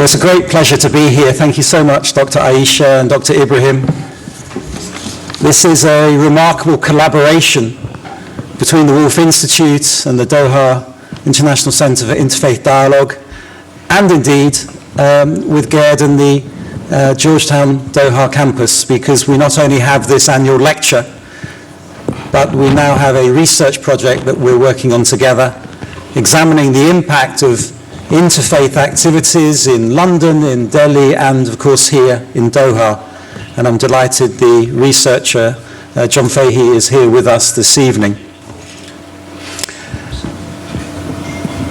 Well, it's a great pleasure to be here. Thank you so much, Dr. Aisha and Dr. Ibrahim. This is a remarkable collaboration between the Wolf Institute and the Doha International Centre for Interfaith Dialogue, and indeed with GERD and the Georgetown Doha campus, because we not only have this annual lecture, but we now have a research project that we're working on together, examining the impact of interfaith activities in London, in Delhi, and of course here in Doha. And I'm delighted the researcher, John Fahey, is here with us this evening.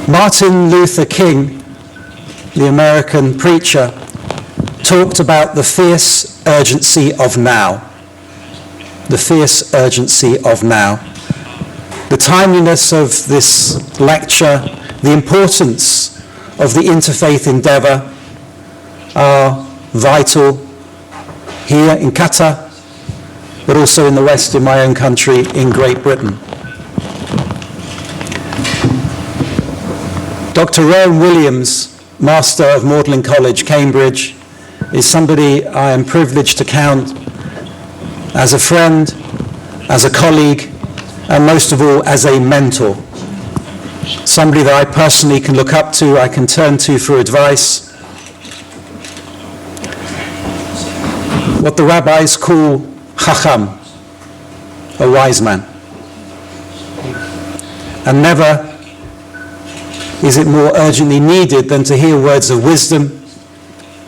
Martin Luther King, the American preacher, talked about the fierce urgency of now. The fierce urgency of now. The timeliness of this lecture, the importance of the interfaith endeavour are vital here in Qatar, but also in the West, in my own country, in Great Britain. Dr. Rowan Williams, Master of Magdalen College, Cambridge, is somebody I am privileged to count as a friend, as a colleague, and most of all, as a mentor. Somebody that I personally can look up to, I can turn to for advice. What the rabbis call chacham, a wise man. And never is it more urgently needed than to hear words of wisdom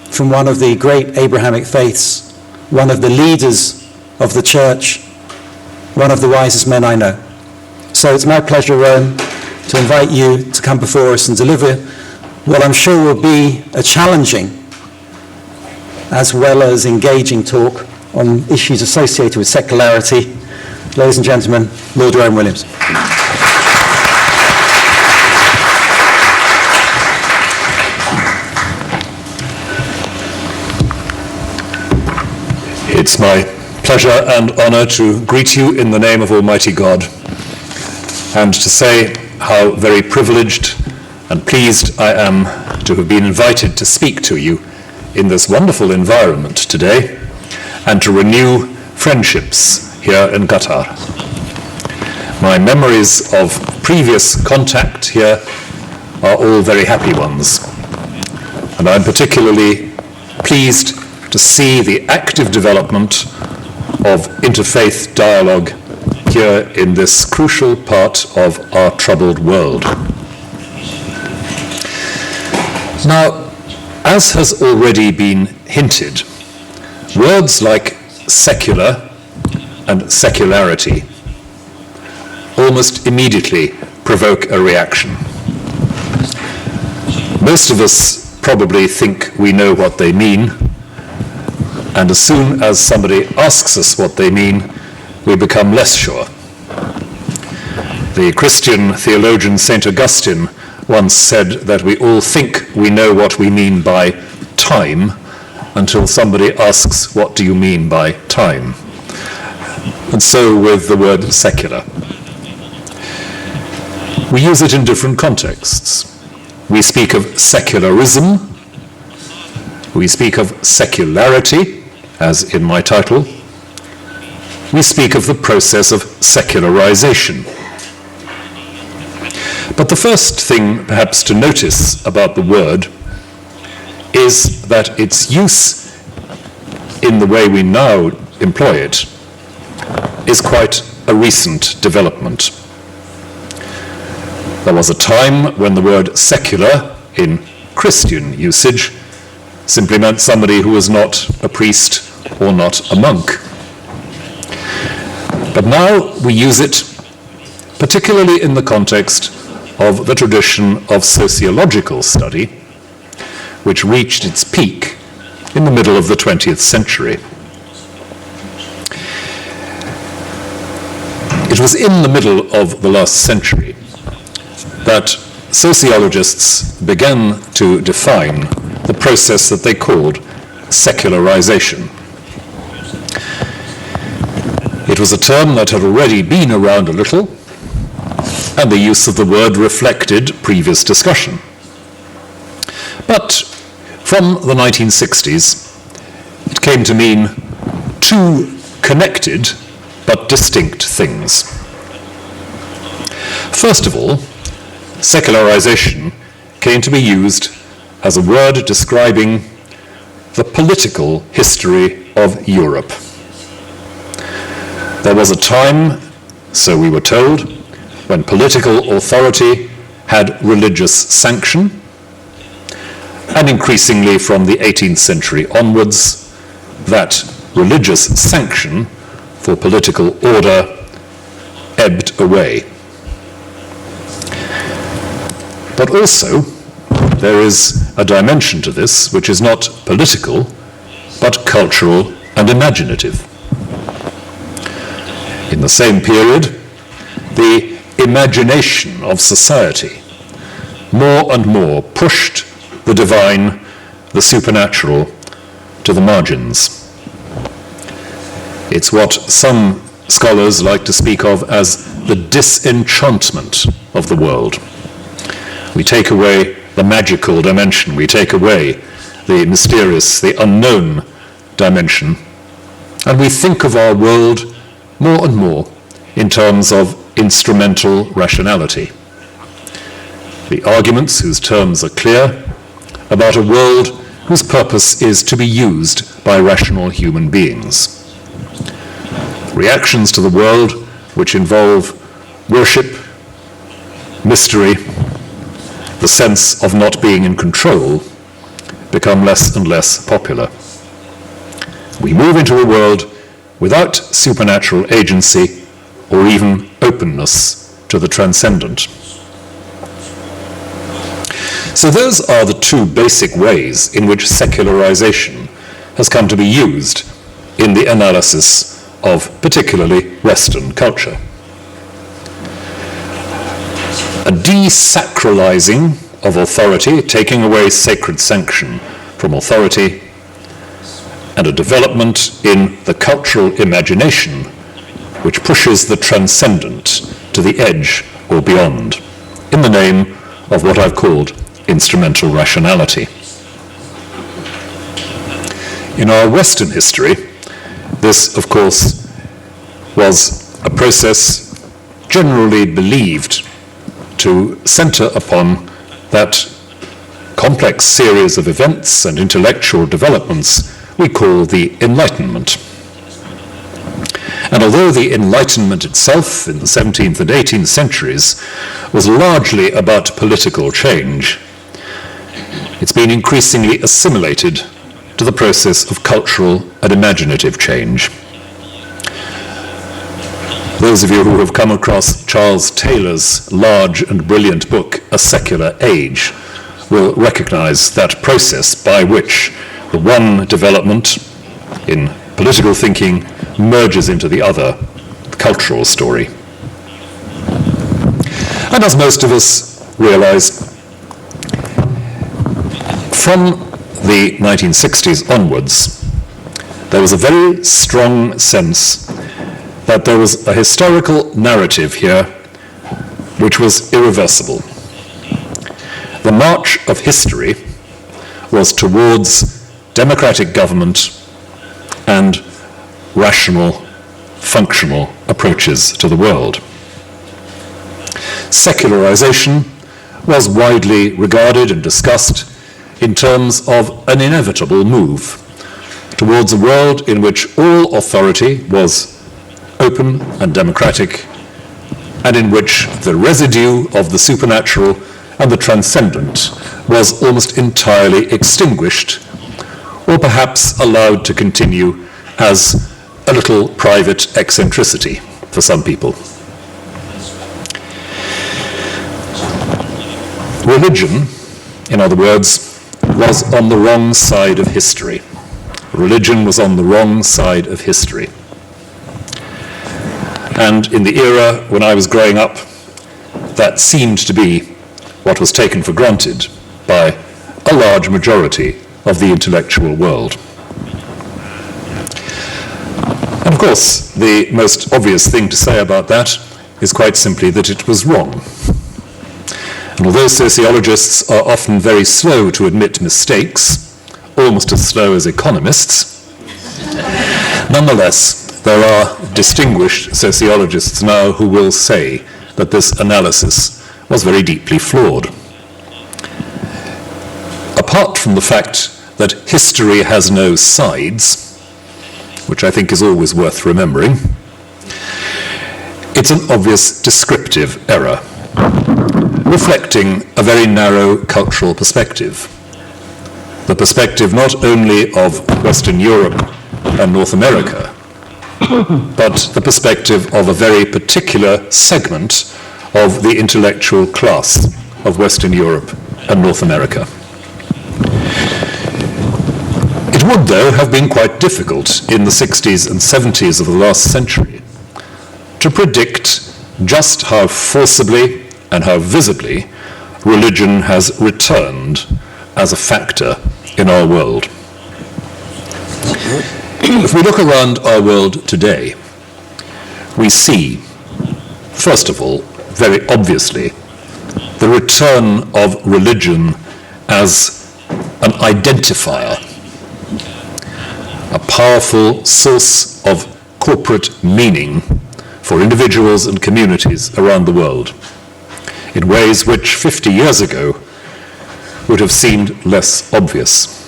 from one of the great Abrahamic faiths, one of the leaders of the church, one of the wisest men I know. So it's my pleasure, Rowan, to invite you to come before us and deliver what I'm sure will be a challenging as well as engaging talk on issues associated with secularity. Ladies and gentlemen, Lord Rowan Williams. It's my pleasure and honor to greet you in the name of Almighty God, and to say how very privileged and pleased I am to have been invited to speak to you in this wonderful environment today, and to renew friendships here in Qatar. My memories of previous contact here are all very happy ones, and I'm particularly pleased to see the active development of interfaith dialogue here in this crucial part of our troubled world. Now, as has already been hinted, words like secular and secularity almost immediately provoke a reaction. Most of us probably think we know what they mean, and as soon as somebody asks us what they mean, we become less sure. The Christian theologian St. Augustine once said that we all think we know what we mean by time until somebody asks, what do you mean by time? And so with the word secular. We use it in different contexts. We speak of secularism, we speak of secularity, as in my title. We speak of the process of secularization. But the first thing perhaps to notice about the word is that its use in the way we now employ it is quite a recent development. There was a time when the word secular in Christian usage simply meant somebody who was not a priest or not a monk. But now we use it particularly in the context of the tradition of sociological study, which reached its peak in the middle of the 20th century. It was in the middle of the last century that sociologists began to define the process that they called secularization. It was a term that had already been around a little, and the use of the word reflected previous discussion. But From the 1960s, it came to mean two connected but distinct things. First of all, secularization came to be used as a word describing the political history of Europe. There was a time, so we were told, when political authority had religious sanction, and increasingly from the 18th century onwards, that religious sanction for political order ebbed away. But also, there is a dimension to this which is not political, but cultural and imaginative. In the same period, the imagination of society more and more pushed the divine, the supernatural, to the margins. It's what some scholars like to speak of as the disenchantment of the world. We take away the magical dimension, we take away the mysterious, the unknown dimension, and we think of our world more and more in terms of instrumental rationality. The arguments whose terms are clear about a world whose purpose is to be used by rational human beings. Reactions to the world which involve worship, mystery, the sense of not being in control, become less and less popular. We move into a world without supernatural agency or even openness to the transcendent. So those are the two basic ways in which secularization has come to be used in the analysis of particularly Western culture. A desacralizing of authority, taking away sacred sanction from authority, and a development in the cultural imagination which pushes the transcendent to the edge or beyond, in the name of what I've called instrumental rationality. In our Western history, this, of course, was a process generally believed to center upon that complex series of events and intellectual developments we call the Enlightenment. And although the Enlightenment itself in the 17th and 18th centuries was largely about political change, it's been increasingly assimilated to the process of cultural and imaginative change. Those of you who have come across Charles Taylor's large and brilliant book, A Secular Age, will recognize that process by which the one development in political thinking merges into the other, the cultural story. And as most of us realize, from the 1960s onwards, there was a very strong sense that there was a historical narrative here which was irreversible. The march of history was towards democratic government and rational, functional approaches to the world. Secularization was widely regarded and discussed in terms of an inevitable move towards a world in which all authority was open and democratic, and in which the residue of the supernatural and the transcendent was almost entirely extinguished, or perhaps allowed to continue as a little private eccentricity for some people. Religion, in other words, was on the wrong side of history. Religion was on the wrong side of history. And in the era when I was growing up, that seemed to be what was taken for granted by a large majority of the intellectual world. And of course, the most obvious thing to say about that is quite simply that it was wrong. And although sociologists are often very slow to admit mistakes, almost as slow as economists. Nonetheless, there are distinguished sociologists now who will say that this analysis was very deeply flawed. Apart from the fact that history has no sides, which I think is always worth remembering, it's an obvious descriptive error, reflecting a very narrow cultural perspective. The perspective not only of Western Europe and North America, but the perspective of a very particular segment of the intellectual class of Western Europe and North America. It would, though, have been quite difficult in the 60s and 70s of the last century to predict just how forcibly and how visibly religion has returned as a factor in our world. If we look around our world today, we see, first of all, very obviously, the return of religion as an identifier, a powerful source of corporate meaning for individuals and communities around the world, in ways which 50 years ago would have seemed less obvious.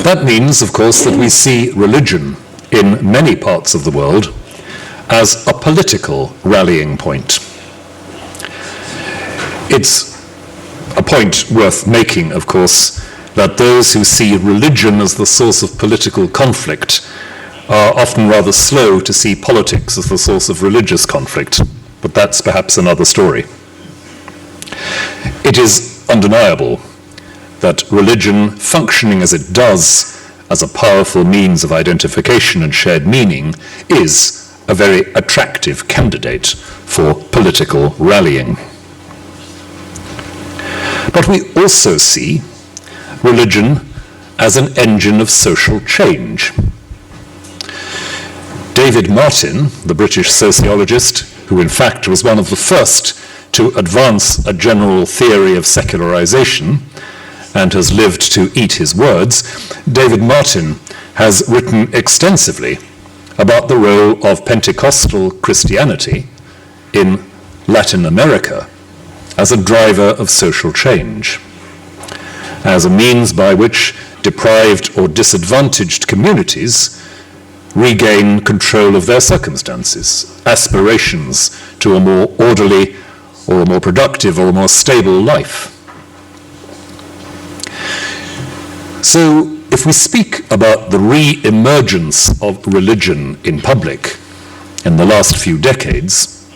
That means, of course, that we see religion in many parts of the world as a political rallying point. It's a point worth making, of course, that those who see religion as the source of political conflict are often rather slow to see politics as the source of religious conflict, but that's perhaps another story. It is undeniable that religion, functioning as it does as a powerful means of identification and shared meaning, is a very attractive candidate for political rallying. But we also see religion as an engine of social change. David Martin, the British sociologist, who in fact was one of the first to advance a general theory of secularization and has lived to eat his words, David Martin has written extensively about the role of Pentecostal Christianity in Latin America as a driver of social change, as a means by which deprived or disadvantaged communities regain control of their circumstances, aspirations to a more orderly or a more productive or a more stable life. So, if we speak about the re-emergence of religion in public in the last few decades,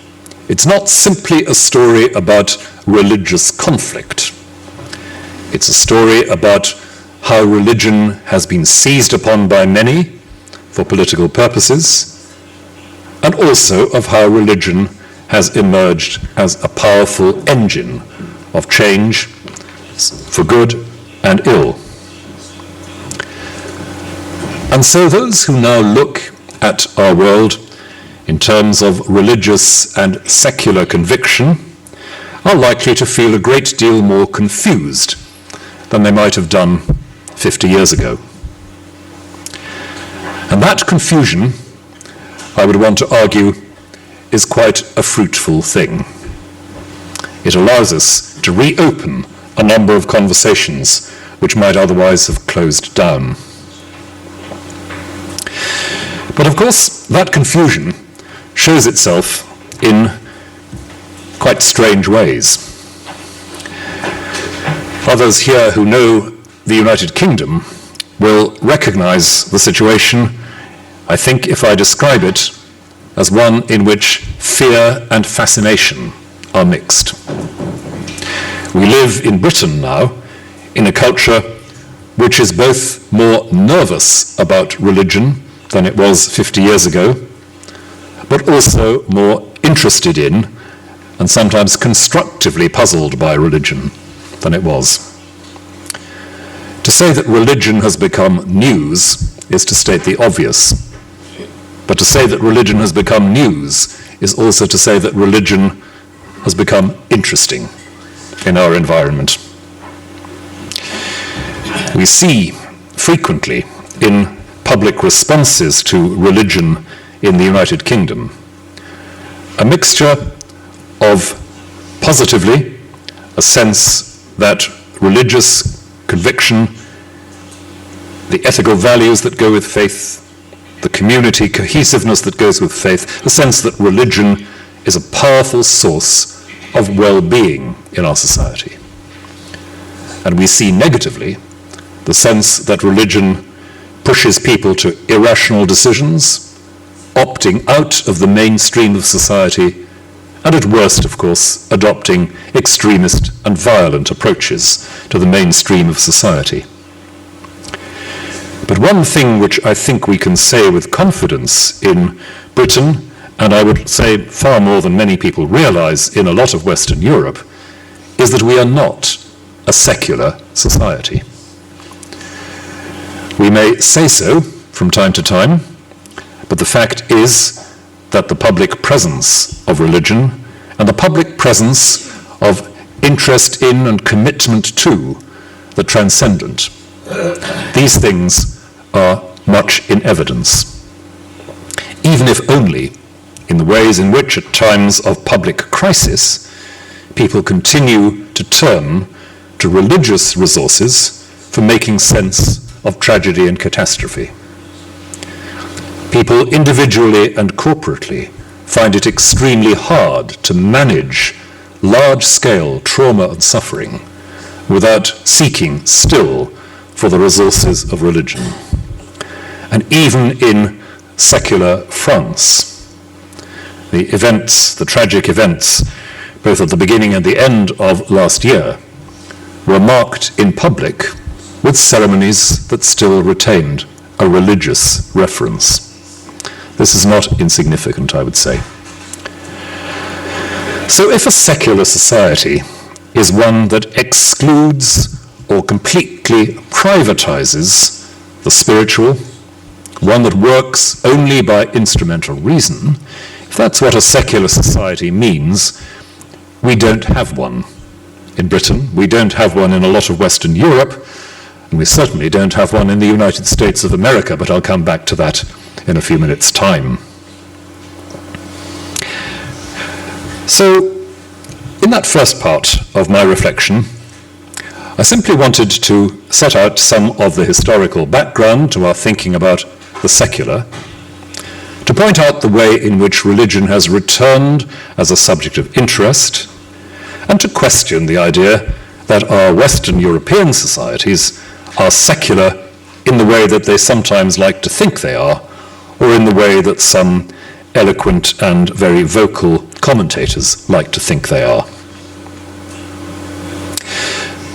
it's not simply a story about religious conflict. It's a story about how religion has been seized upon by many for political purposes, and also of how religion has emerged as a powerful engine of change for good and ill. And so those who now look at our world in terms of religious and secular conviction are likely to feel a great deal more confused than they might have done 50 years ago. And that confusion, I would want to argue, is quite a fruitful thing. It allows us to reopen a number of conversations which might otherwise have closed down. But of course, that confusion shows itself in quite strange ways. Others here who know the United Kingdom will recognize the situation, I think, if I describe it as one in which fear and fascination are mixed. We live in Britain now in a culture which is both more nervous about religion than it was 50 years ago, but also more interested in and sometimes constructively puzzled by religion than it was. To say that religion has become news is to state the obvious, but to say that religion has become news is also to say that religion has become interesting in our environment. We see frequently in public responses to religion in the United Kingdom a mixture of positively a sense that religious conviction, the ethical values that go with faith, the community cohesiveness that goes with faith, the sense that religion is a powerful source of well-being in our society. And we see negatively the sense that religion pushes people to irrational decisions, opting out of the mainstream of society, and at worst, of course, adopting extremist and violent approaches to the mainstream of society. But one thing which I think we can say with confidence in Britain, and I would say far more than many people realize in a lot of Western Europe, is that we are not a secular society. We may say so from time to time, but the fact is that the public presence of religion and the public presence of interest in and commitment to the transcendent, these things are much in evidence, even if only in the ways in which at times of public crisis people continue to turn to religious resources for making sense of tragedy and catastrophe. People individually and corporately find it extremely hard to manage large-scale trauma and suffering without seeking still for the resources of religion. And even in secular France, the tragic events, both at the beginning and the end of last year, were marked in public with ceremonies that still retained a religious reference. This is not insignificant, I would say. So if a secular society is one that excludes or completely privatizes the spiritual, one that works only by instrumental reason, if that's what a secular society means, we don't have one in Britain, we don't have one in a lot of Western Europe, and we certainly don't have one in the United States of America, but I'll come back to that in a few minutes' time. So, in that first part of my reflection, I simply wanted to set out some of the historical background to our thinking about the secular, to point out the way in which religion has returned as a subject of interest, and to question the idea that our Western European societies are secular in the way that they sometimes like to think they are, or in the way that some eloquent and very vocal commentators like to think they are.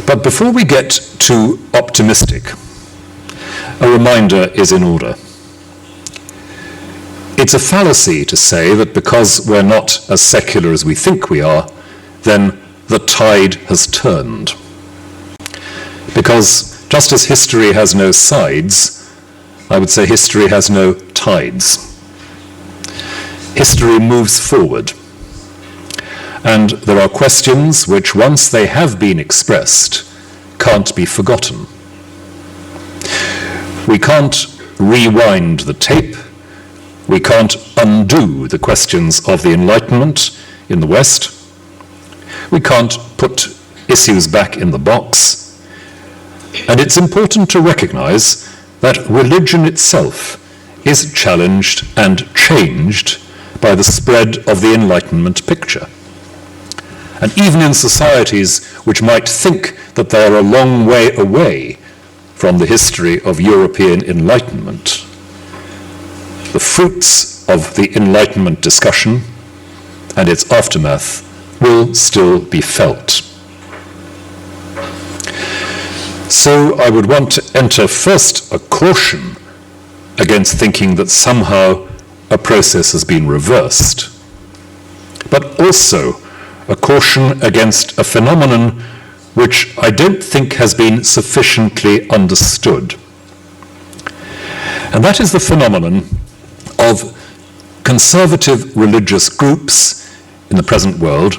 But before we get too optimistic, a reminder is in order. It's a fallacy to say that because we're not as secular as we think we are, then the tide has turned. Because just as history has no sides, I would say history has no tides. History moves forward. And there are questions which, once they have been expressed, can't be forgotten. We can't rewind the tape. We can't undo the questions of the Enlightenment in the West. We can't put issues back in the box. And it's important to recognize that religion itself is challenged and changed by the spread of the Enlightenment picture. And even in societies which might think that they are a long way away from the history of European Enlightenment, the fruits of the Enlightenment discussion and its aftermath will still be felt. So I would want to enter first a caution against thinking that somehow a process has been reversed, but also a caution against a phenomenon which I don't think has been sufficiently understood. And that is the phenomenon of conservative religious groups in the present world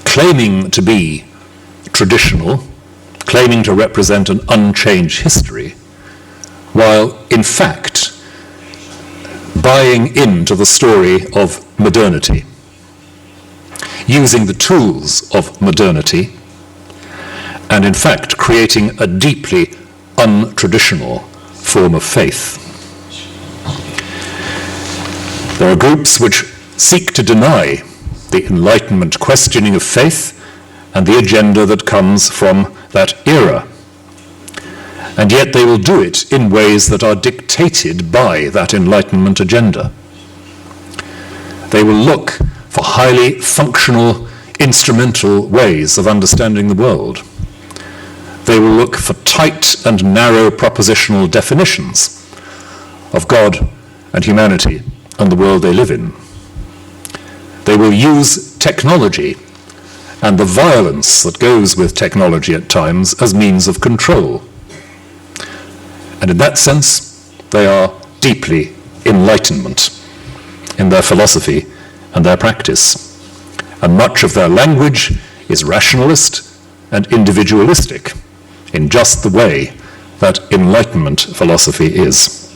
claiming to be traditional, claiming to represent an unchanged history, while in fact buying into the story of modernity, using the tools of modernity, and in fact creating a deeply untraditional form of faith. There are groups which seek to deny the Enlightenment questioning of faith and the agenda that comes from that era. And yet they will do it in ways that are dictated by that Enlightenment agenda. They will look for highly functional, instrumental ways of understanding the world. They will look for tight and narrow propositional definitions of God and humanity and the world they live in. They will use technology and the violence that goes with technology at times as means of control. And in that sense, they are deeply Enlightenment in their philosophy and their practice. And much of their language is rationalist and individualistic in just the way that Enlightenment philosophy is.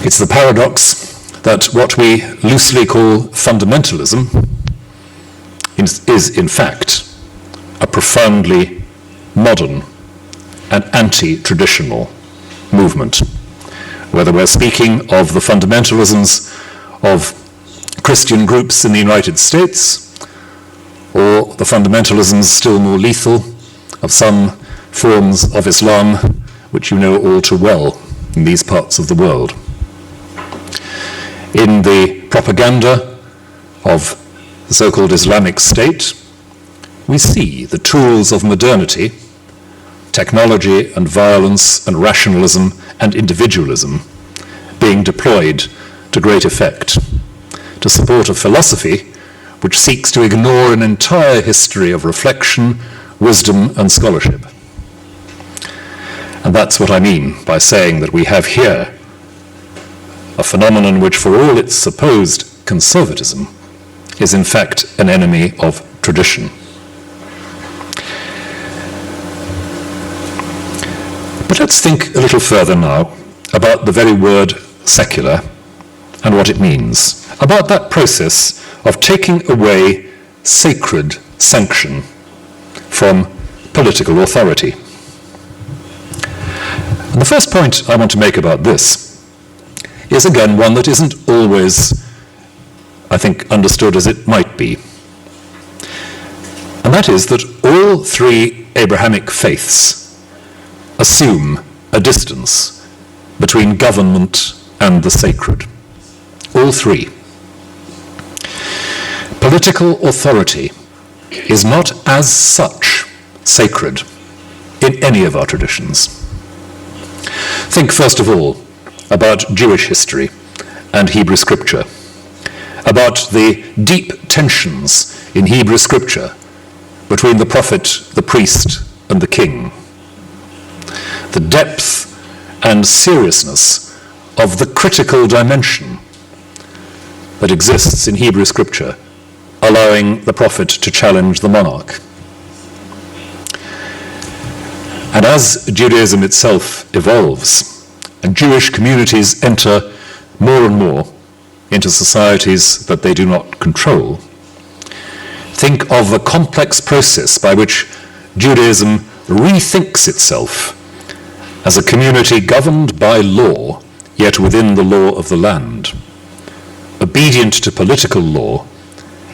It's the paradox that what we loosely call fundamentalism is in fact a profoundly modern and anti-traditional movement. Whether we're speaking of the fundamentalisms of Christian groups in the United States, or the fundamentalisms still more lethal of some forms of Islam, which you know all too well in these parts of the world. In the propaganda of the so-called Islamic State, we see the tools of modernity, technology and violence and rationalism and individualism being deployed to great effect to support a philosophy which seeks to ignore an entire history of reflection, wisdom, and scholarship. And that's what I mean by saying that we have here a phenomenon which, for all its supposed conservatism, is in fact an enemy of tradition. But let's think a little further now about the very word secular and what it means, about that process of taking away sacred sanction from political authority. And the first point I want to make about this is again one that isn't always, I think, understood as it might be. And that is that all three Abrahamic faiths assume a distance between government and the sacred. All three. Political authority is not as such sacred in any of our traditions. Think first of all about Jewish history and Hebrew scripture, about the deep tensions in Hebrew scripture between the prophet, the priest, and the king. The depth and seriousness of the critical dimension that exists in Hebrew scripture, allowing the prophet to challenge the monarch. And as Judaism itself evolves, and Jewish communities enter more and more into societies that they do not control, think of the complex process by which Judaism rethinks itself as a community governed by law, yet within the law of the land, obedient to political law,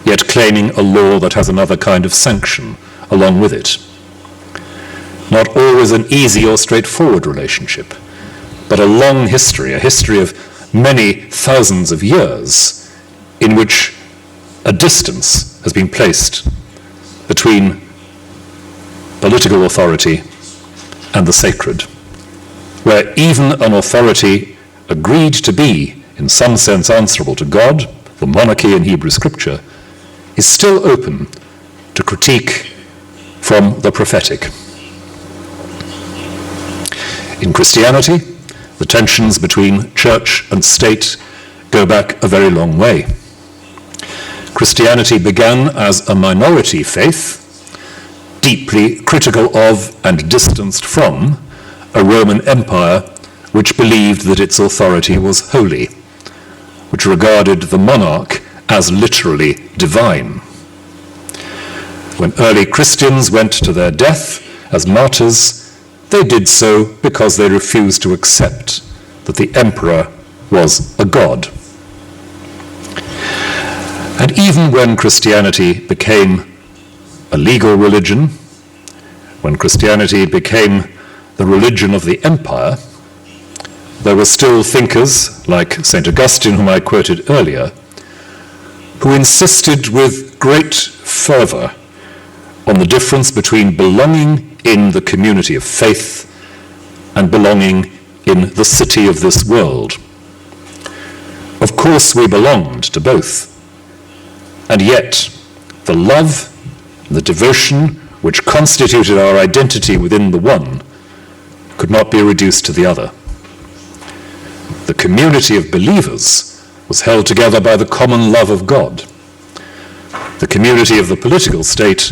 yet claiming a law that has another kind of sanction along with it. Not always an easy or straightforward relationship, but a long history, a history of many thousands of years in which a distance has been placed between political authority and the sacred, where even an authority agreed to be, in some sense, answerable to God, the monarchy in Hebrew scripture, is still open to critique from the prophetic. In Christianity, the tensions between church and state go back a very long way. Christianity began as a minority faith deeply critical of and distanced from a Roman Empire which believed that its authority was holy, which regarded the monarch as literally divine. When early Christians went to their death as martyrs, they did so because they refused to accept that the emperor was a god. And even when Christianity became a legal religion, when Christianity became the religion of the empire, there were still thinkers like St. Augustine, whom I quoted earlier, who insisted with great fervor on the difference between belonging in the community of faith and belonging in the city of this world. Of course, we belonged to both, and yet the love, the devotion which constituted our identity within the one could not be reduced to the other. The community of believers was held together by the common love of God. The community of the political state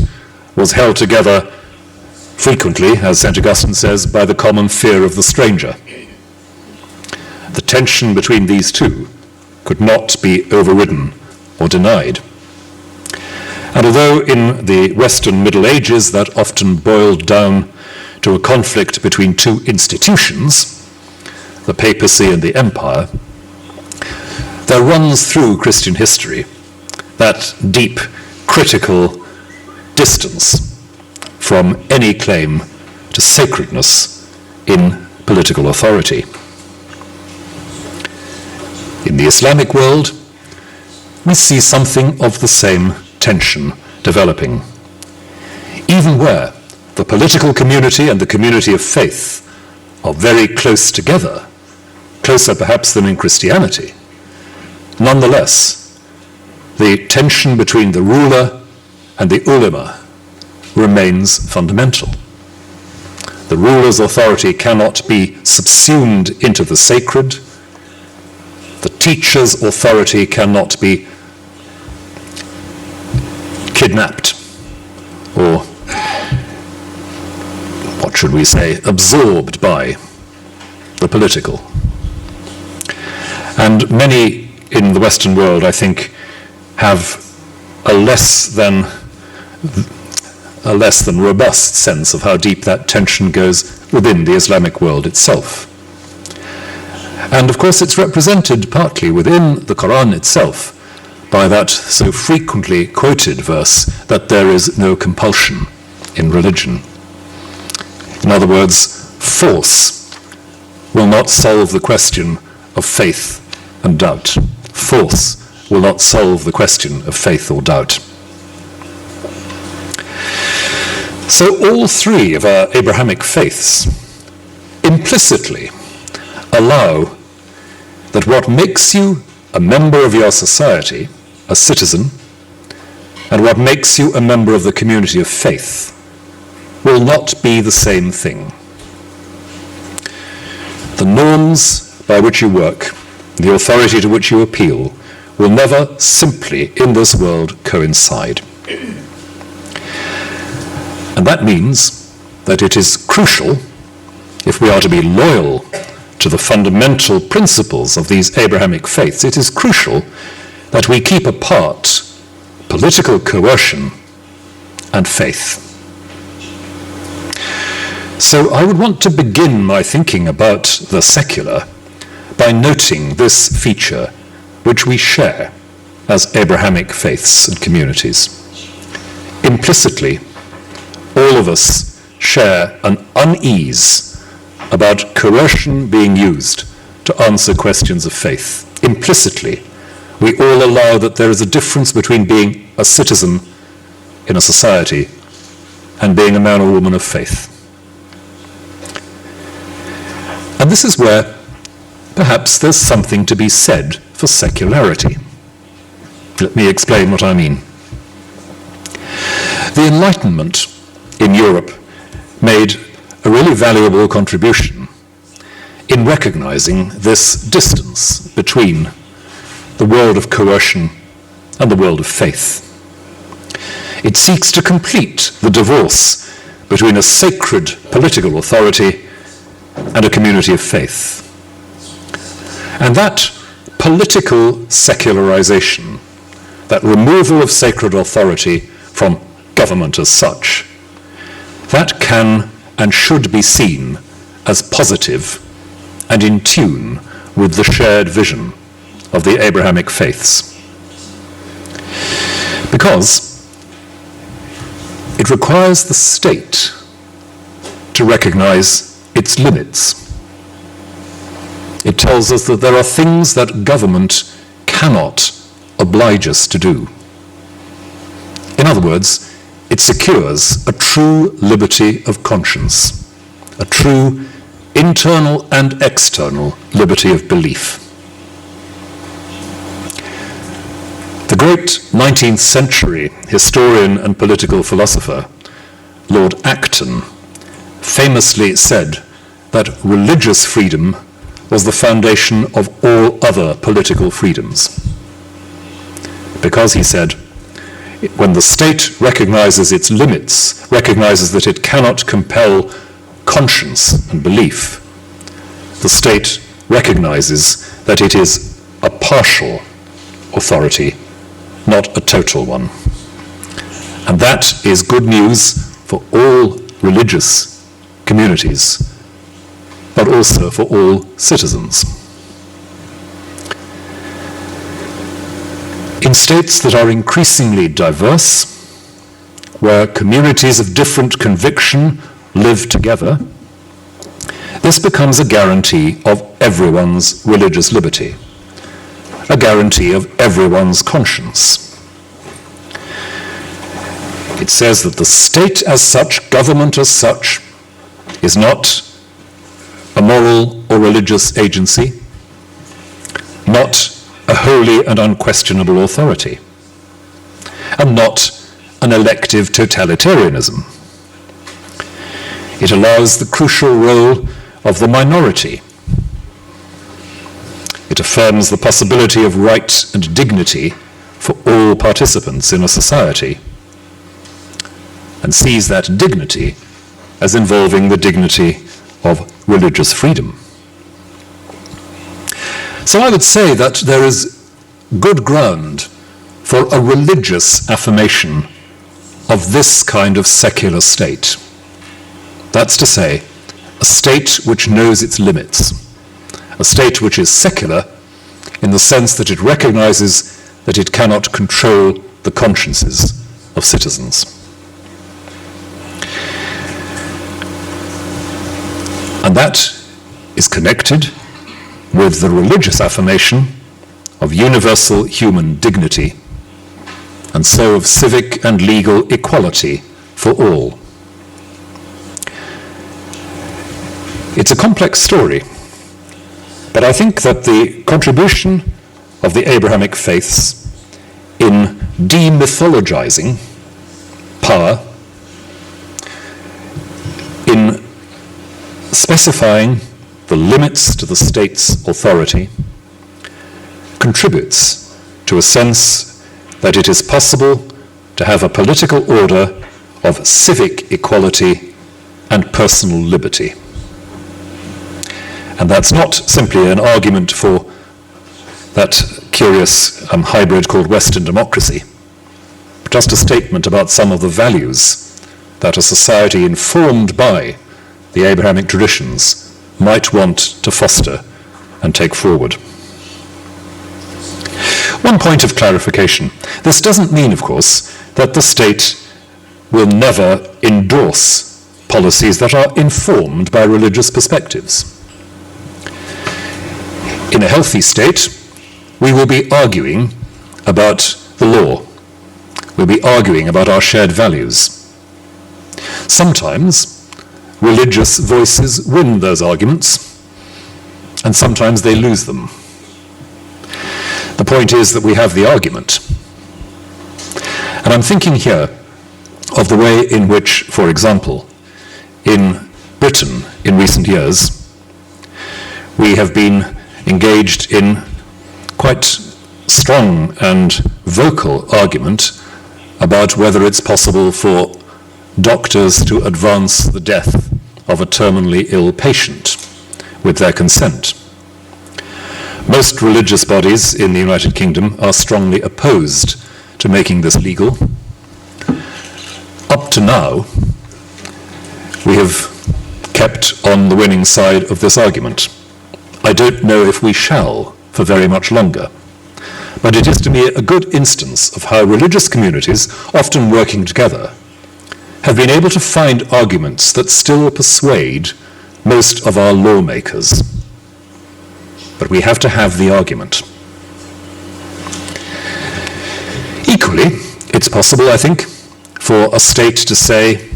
was held together frequently, as St. Augustine says, by the common fear of the stranger. The tension between these two could not be overridden or denied. And although in the Western Middle Ages that often boiled down to a conflict between two institutions, the papacy and the empire, there runs through Christian history that deep critical distance from any claim to sacredness in political authority. In the Islamic world, we see something of the same tension developing. Even where the political community and the community of faith are very close together, closer perhaps than in Christianity, nonetheless, the tension between the ruler and the ulema remains fundamental. The ruler's authority cannot be subsumed into the sacred. The teacher's authority cannot be kidnapped or, what should we say, absorbed by the political. And many in the Western world, I think, have a less than robust sense of how deep that tension goes within the Islamic world itself. And of course it's represented partly within the Quran itself by that so frequently quoted verse that there is no compulsion in religion. In other words, force will not solve the question of faith and doubt. Force will not solve the question of faith or doubt. So all three of our Abrahamic faiths implicitly allow that what makes you a member of your society, a citizen, and what makes you a member of the community of faith will not be the same thing. The norms by which you work, the authority to which you appeal, will never simply in this world coincide. And that means that it is crucial, if we are to be loyal to the fundamental principles of these Abrahamic faiths, it is crucial that we keep apart political coercion and faith. So I would want to begin my thinking about the secular by noting this feature which we share as Abrahamic faiths and communities. Implicitly, all of us share an unease about coercion being used to answer questions of faith. Implicitly, we all allow that there is a difference between being a citizen in a society and being a man or woman of faith. And this is where perhaps there's something to be said for secularity. Let me explain what I mean. The Enlightenment in Europe made a really valuable contribution in recognizing this distance between the world of coercion and the world of faith. It seeks to complete the divorce between a sacred political authority and a community of faith. And that political secularization, that removal of sacred authority from government as such, that can and should be seen as positive and in tune with the shared vision of the Abrahamic faiths. Because it requires the state to recognize its limits. It tells us that there are things that government cannot oblige us to do. In other words, it secures a true liberty of conscience, a true internal and external liberty of belief. The great 19th century historian and political philosopher, Lord Acton, famously said that religious freedom was the foundation of all other political freedoms. Because, he said, when the state recognizes its limits, recognizes that it cannot compel conscience and belief, the state recognizes that it is a partial authority, not a total one. And that is good news for all religious communities, but also for all citizens. In states that are increasingly diverse, where communities of different conviction live together, this becomes a guarantee of everyone's religious liberty, a guarantee of everyone's conscience. It says that the state as such, government as such, is not a moral or religious agency, not a holy and unquestionable authority, and not an elective totalitarianism. It allows the crucial role of the minority. It affirms the possibility of right and dignity for all participants in a society, and sees that dignity as involving the dignity of religious freedom. So I would say that there is good ground for a religious affirmation of this kind of secular state. That's to say, a state which knows its limits, a state which is secular in the sense that it recognizes that it cannot control the consciences of citizens. And that is connected with the religious affirmation of universal human dignity, and so of civic and legal equality for all. It's a complex story, but I think that the contribution of the Abrahamic faiths in demythologizing power, in specifying the limits to the state's authority, contributes to a sense that it is possible to have a political order of civic equality and personal liberty. And that's not simply an argument for that curious hybrid called Western democracy, but just a statement about some of the values that a society informed by the Abrahamic traditions might want to foster and take forward. One point of clarification. This doesn't mean, of course, that the state will never endorse policies that are informed by religious perspectives. In a healthy state, we will be arguing about the law. We'll be arguing about our shared values. Sometimes religious voices win those arguments, and sometimes they lose them. The point is that we have the argument. And I'm thinking here of the way in which, for example, in Britain in recent years, we have been engaged in quite strong and vocal argument about whether it's possible for doctors to advance the death of a terminally ill patient with their consent. Most religious bodies in the United Kingdom are strongly opposed to making this legal. Up to now, we have kept on the winning side of this argument. I don't know if we shall for very much longer, but it is to me a good instance of how religious communities, often working together, have been able to find arguments that still persuade most of our lawmakers. But we have to have the argument. Equally, it's possible, I think, for a state to say,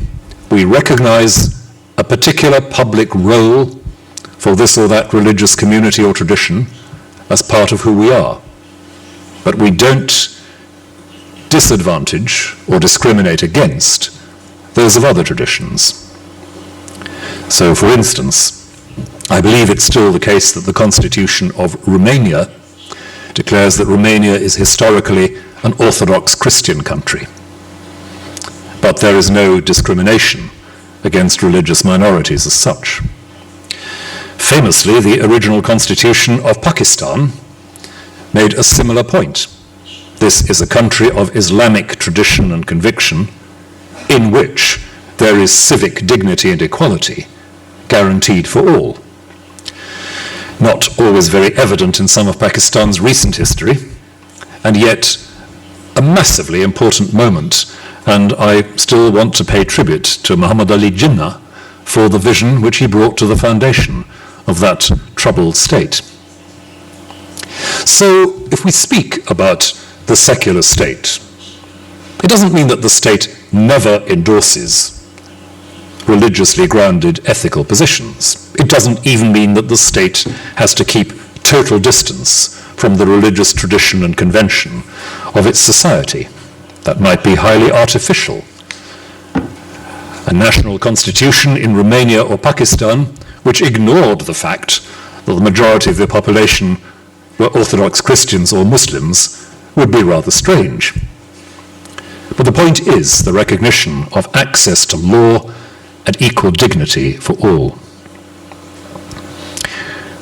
we recognize a particular public role for this or that religious community or tradition as part of who we are. But we don't disadvantage or discriminate against those of other traditions. So, for instance, I believe it's still the case that the Constitution of Romania declares that Romania is historically an Orthodox Christian country. But there is no discrimination against religious minorities as such. Famously, the original Constitution of Pakistan made a similar point. This is a country of Islamic tradition and conviction in which there is civic dignity and equality guaranteed for all. Not always very evident in some of Pakistan's recent history, and yet a massively important moment, and I still want to pay tribute to Muhammad Ali Jinnah for the vision which he brought to the foundation of that troubled state. So, if we speak about the secular state, it doesn't mean that the state never endorses religiously grounded ethical positions. It doesn't even mean that the state has to keep total distance from the religious tradition and convention of its society. That might be highly artificial. A national constitution in Romania or Pakistan which ignored the fact that the majority of the population were Orthodox Christians or Muslims would be rather strange. But the point is the recognition of access to law and equal dignity for all.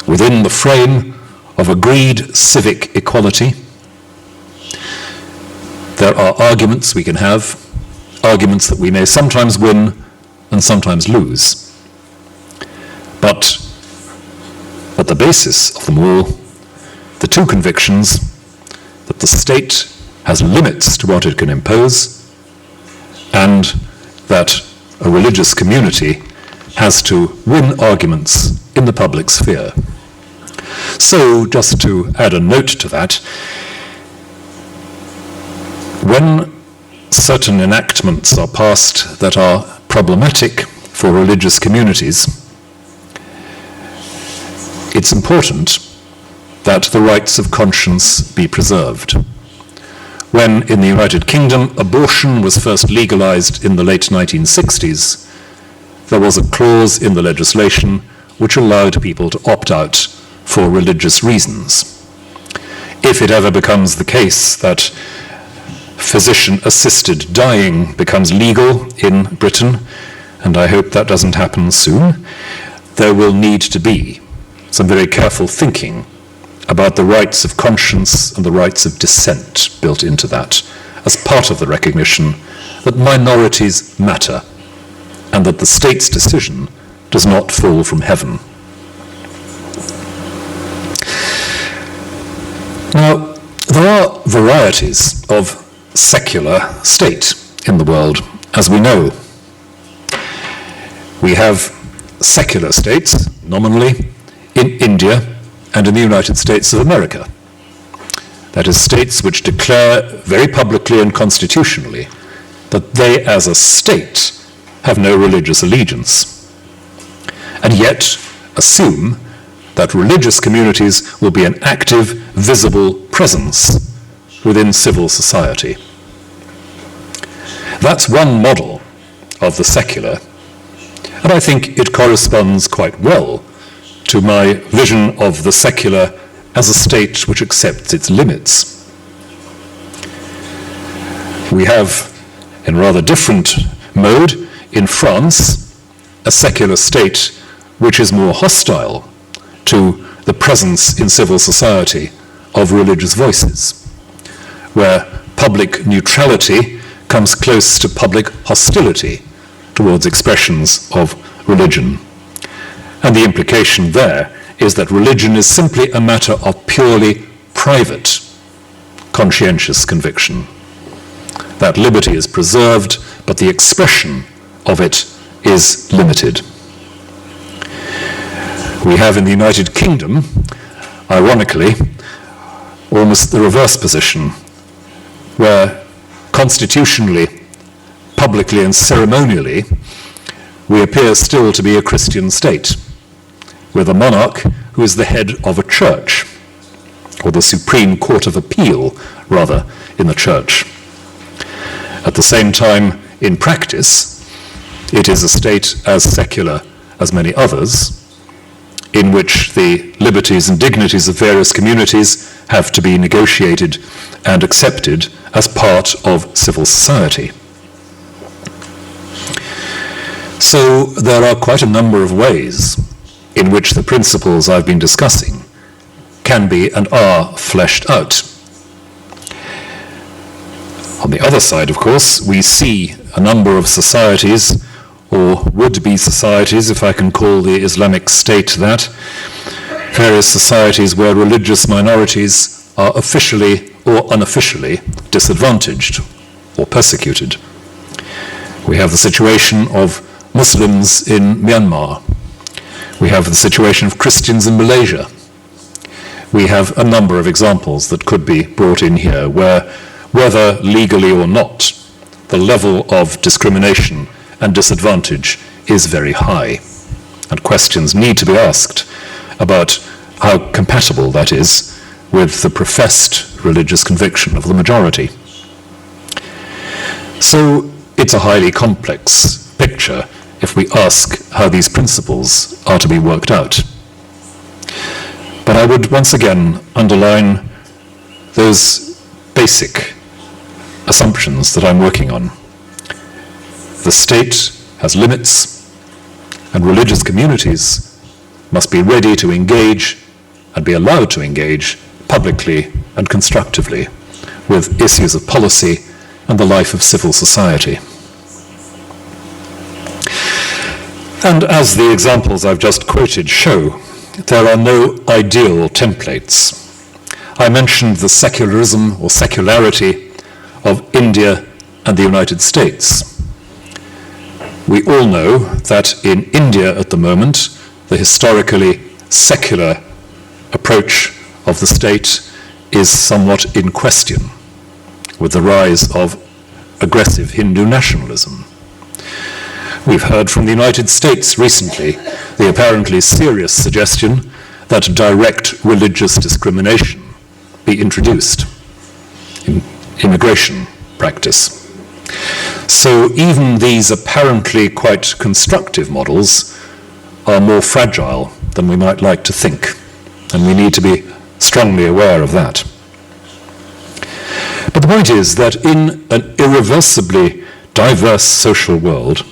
Within the frame of agreed civic equality, there are arguments we can have, arguments that we may sometimes win and sometimes lose. But at the basis of them all, the two convictions that the state has limits to what it can impose, and that a religious community has to win arguments in the public sphere. So, just to add a note to that, when certain enactments are passed that are problematic for religious communities, it's important that the rights of conscience be preserved. When in the United Kingdom abortion was first legalized in the late 1960s, there was a clause in the legislation which allowed people to opt out for religious reasons. If it ever becomes the case that physician-assisted dying becomes legal in Britain, and I hope that doesn't happen soon, there will need to be some very careful thinking about the rights of conscience and the rights of dissent built into that, as part of the recognition that minorities matter and that the state's decision does not fall from heaven. Now, there are varieties of secular state in the world, as we know. We have secular states, nominally, in India and in the United States of America. That is, states which declare very publicly and constitutionally that they as a state have no religious allegiance, and yet assume that religious communities will be an active, visible presence within civil society. That's one model of the secular, and I think it corresponds quite well to my vision of the secular as a state which accepts its limits. We have In a rather different mode, in France, a secular state which is more hostile to the presence in civil society of religious voices, where public neutrality comes close to public hostility towards expressions of religion. And the implication there is that religion is simply a matter of purely private, conscientious conviction. That liberty is preserved, but the expression of it is limited. We have in the United Kingdom, ironically, almost the reverse position, where constitutionally, publicly and ceremonially, we appear still to be a Christian state, with a monarch who is the head of a church, or the Supreme Court of Appeal, rather, in the church. At the same time, in practice, it is a state as secular as many others, in which the liberties and dignities of various communities have to be negotiated and accepted as part of civil society. So there are quite a number of ways in which the principles I've been discussing can be and are fleshed out. On the other side, of course, we see a number of societies, or would-be societies, if I can call the Islamic State that, various societies where religious minorities are officially or unofficially disadvantaged or persecuted. We have the situation of Muslims in Myanmar. We have the situation of Christians in Malaysia. We have a number of examples that could be brought in here where, whether legally or not, the level of discrimination and disadvantage is very high, and questions need to be asked about how compatible that is with the professed religious conviction of the majority. So it's a highly complex picture if we ask how these principles are to be worked out. But I would once again underline those basic assumptions that I'm working on. The state has limits, and religious communities must be ready to engage and be allowed to engage publicly and constructively with issues of policy and the life of civil society. And as the examples I've just quoted show, there are no ideal templates. I mentioned the secularism or secularity of India and the United States. We all know that in India at the moment, the historically secular approach of the state is somewhat in question, with the rise of aggressive Hindu nationalism. We've heard from the United States recently the apparently serious suggestion that direct religious discrimination be introduced in immigration practice. So even these apparently quite constructive models are more fragile than we might like to think, and we need to be strongly aware of that. But the point is that in an irreversibly diverse social world,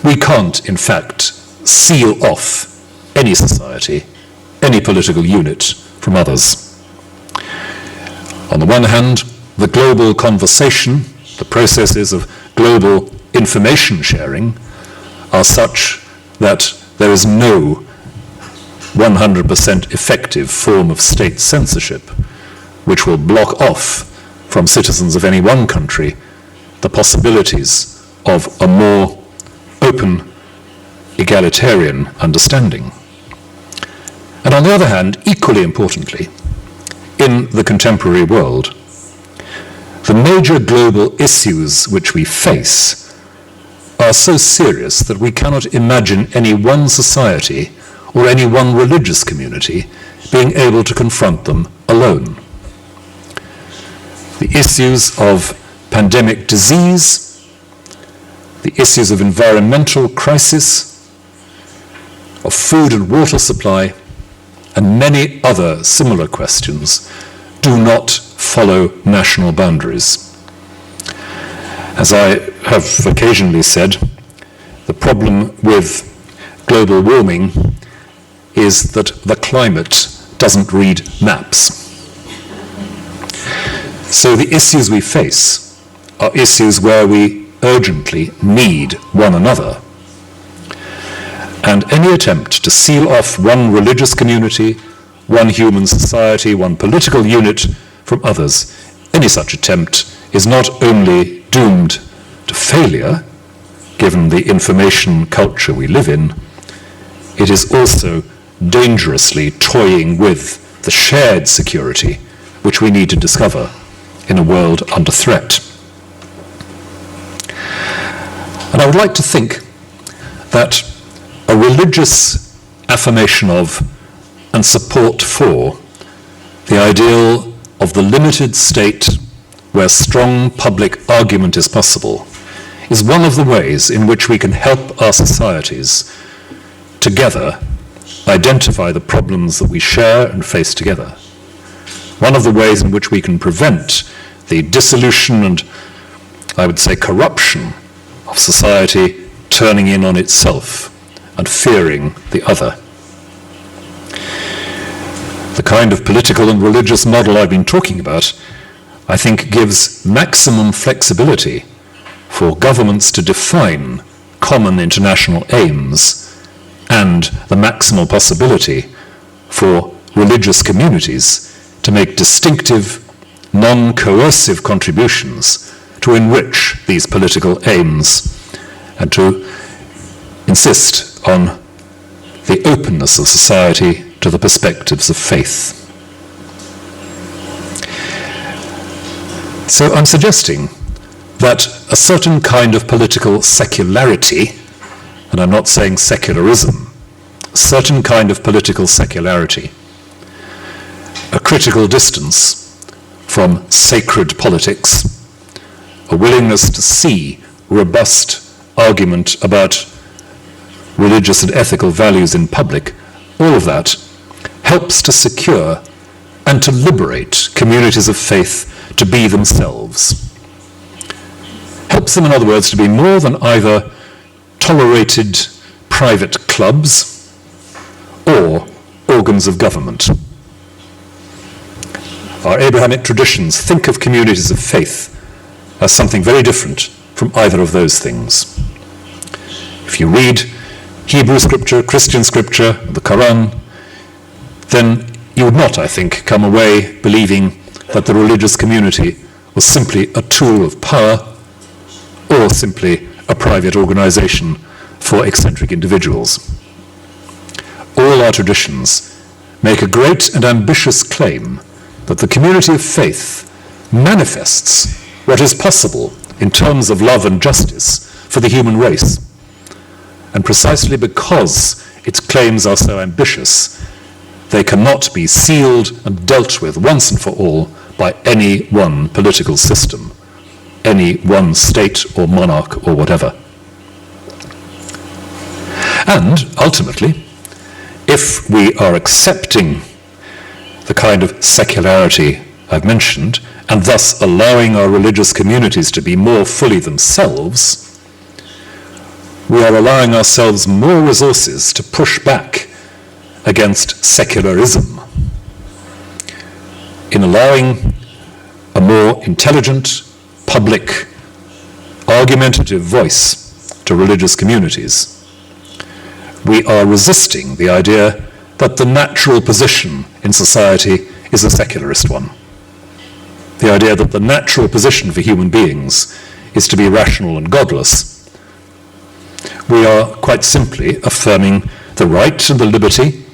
we can't, in fact, seal off any society, any political unit from others. On the one hand, the global conversation, the processes of global information sharing are such that there is no 100% effective form of state censorship which will block off from citizens of any one country the possibilities of a more open, egalitarian understanding. And on the other hand, equally importantly, in the contemporary world, the major global issues which we face are so serious that we cannot imagine any one society or any one religious community being able to confront them alone. The issues of pandemic disease, the issues of environmental crisis, of food and water supply, and many other similar questions do not follow national boundaries. As I have occasionally said, the problem with global warming is that the climate doesn't read maps. So the issues we face are issues where we urgently need one another. And any attempt to seal off one religious community, one human society, one political unit from others, any such attempt is not only doomed to failure, given the information culture we live in, it is also dangerously toying with the shared security which we need to discover in a world under threat. And I would like to think that a religious affirmation of and support for the ideal of the limited state where strong public argument is possible is one of the ways in which we can help our societies together identify the problems that we share and face together. One of the ways in which we can prevent the dissolution and, I would say, corruption of society turning in on itself and fearing the other. The kind of political and religious model I've been talking about, I think, gives maximum flexibility for governments to define common international aims and the maximal possibility for religious communities to make distinctive, non-coercive contributions to enrich these political aims and to insist on the openness of society to the perspectives of faith. So I'm suggesting that a certain kind of political secularity, and I'm not saying secularism, a certain kind of political secularity, a critical distance from sacred politics, a willingness to see robust argument about religious and ethical values in public, all of that helps to secure and to liberate communities of faith to be themselves. Helps them, in other words, to be more than either tolerated private clubs or organs of government. Our Abrahamic traditions think of communities of faith as something very different from either of those things. If you read Hebrew scripture, Christian scripture, the Quran, then you would not, I think, come away believing that the religious community was simply a tool of power or simply a private organization for eccentric individuals. All our traditions make a great and ambitious claim that the community of faith manifests what is possible in terms of love and justice for the human race. And precisely because its claims are so ambitious, they cannot be sealed and dealt with once and for all by any one political system, any one state or monarch or whatever. And ultimately, if we are accepting the kind of secularity I've mentioned, and thus allowing our religious communities to be more fully themselves, we are allowing ourselves more resources to push back against secularism, in allowing a more intelligent, public, argumentative voice to religious communities. We are resisting the idea that the natural position in society is a secularist one. The idea that the natural position for human beings is to be rational and godless. We are quite simply affirming the right and the liberty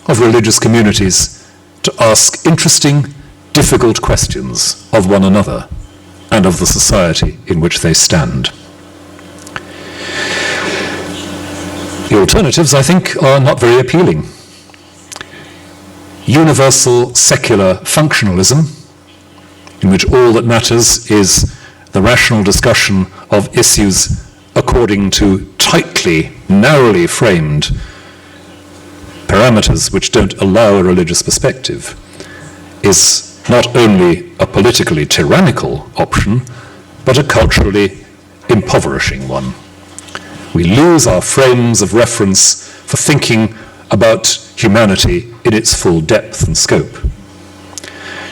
of religious communities to ask interesting, difficult questions of one another and of the society in which they stand. The alternatives, I think, are not very appealing. Universal secular functionalism, in which all that matters is the rational discussion of issues according to tightly, narrowly framed parameters which don't allow a religious perspective, is not only a politically tyrannical option, but a culturally impoverishing one. We lose our frames of reference for thinking about humanity in its full depth and scope.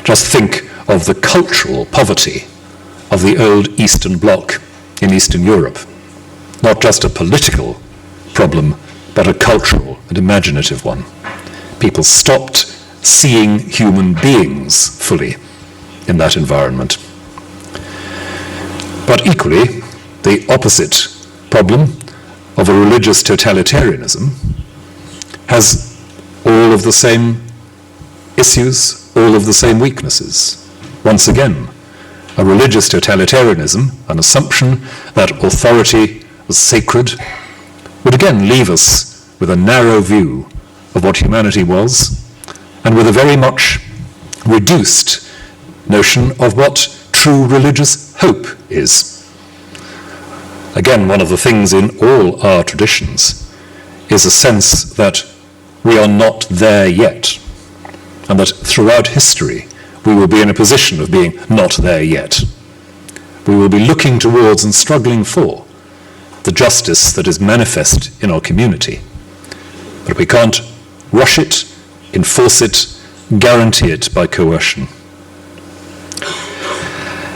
Just think of the cultural poverty of the old Eastern Bloc in Eastern Europe. Not just a political problem, but a cultural and imaginative one. People stopped seeing human beings fully in that environment. But equally, the opposite problem of a religious totalitarianism has all of the same issues, all of the same weaknesses. Once again, a religious totalitarianism, an assumption that authority was sacred, would again leave us with a narrow view of what humanity was, and with a very much reduced notion of what true religious hope is. Again, one of the things in all our traditions is a sense that we are not there yet, and that throughout history we will be in a position of being not there yet. We will be looking towards and struggling for the justice that is manifest in our community. But we can't rush it, enforce it, guarantee it by coercion.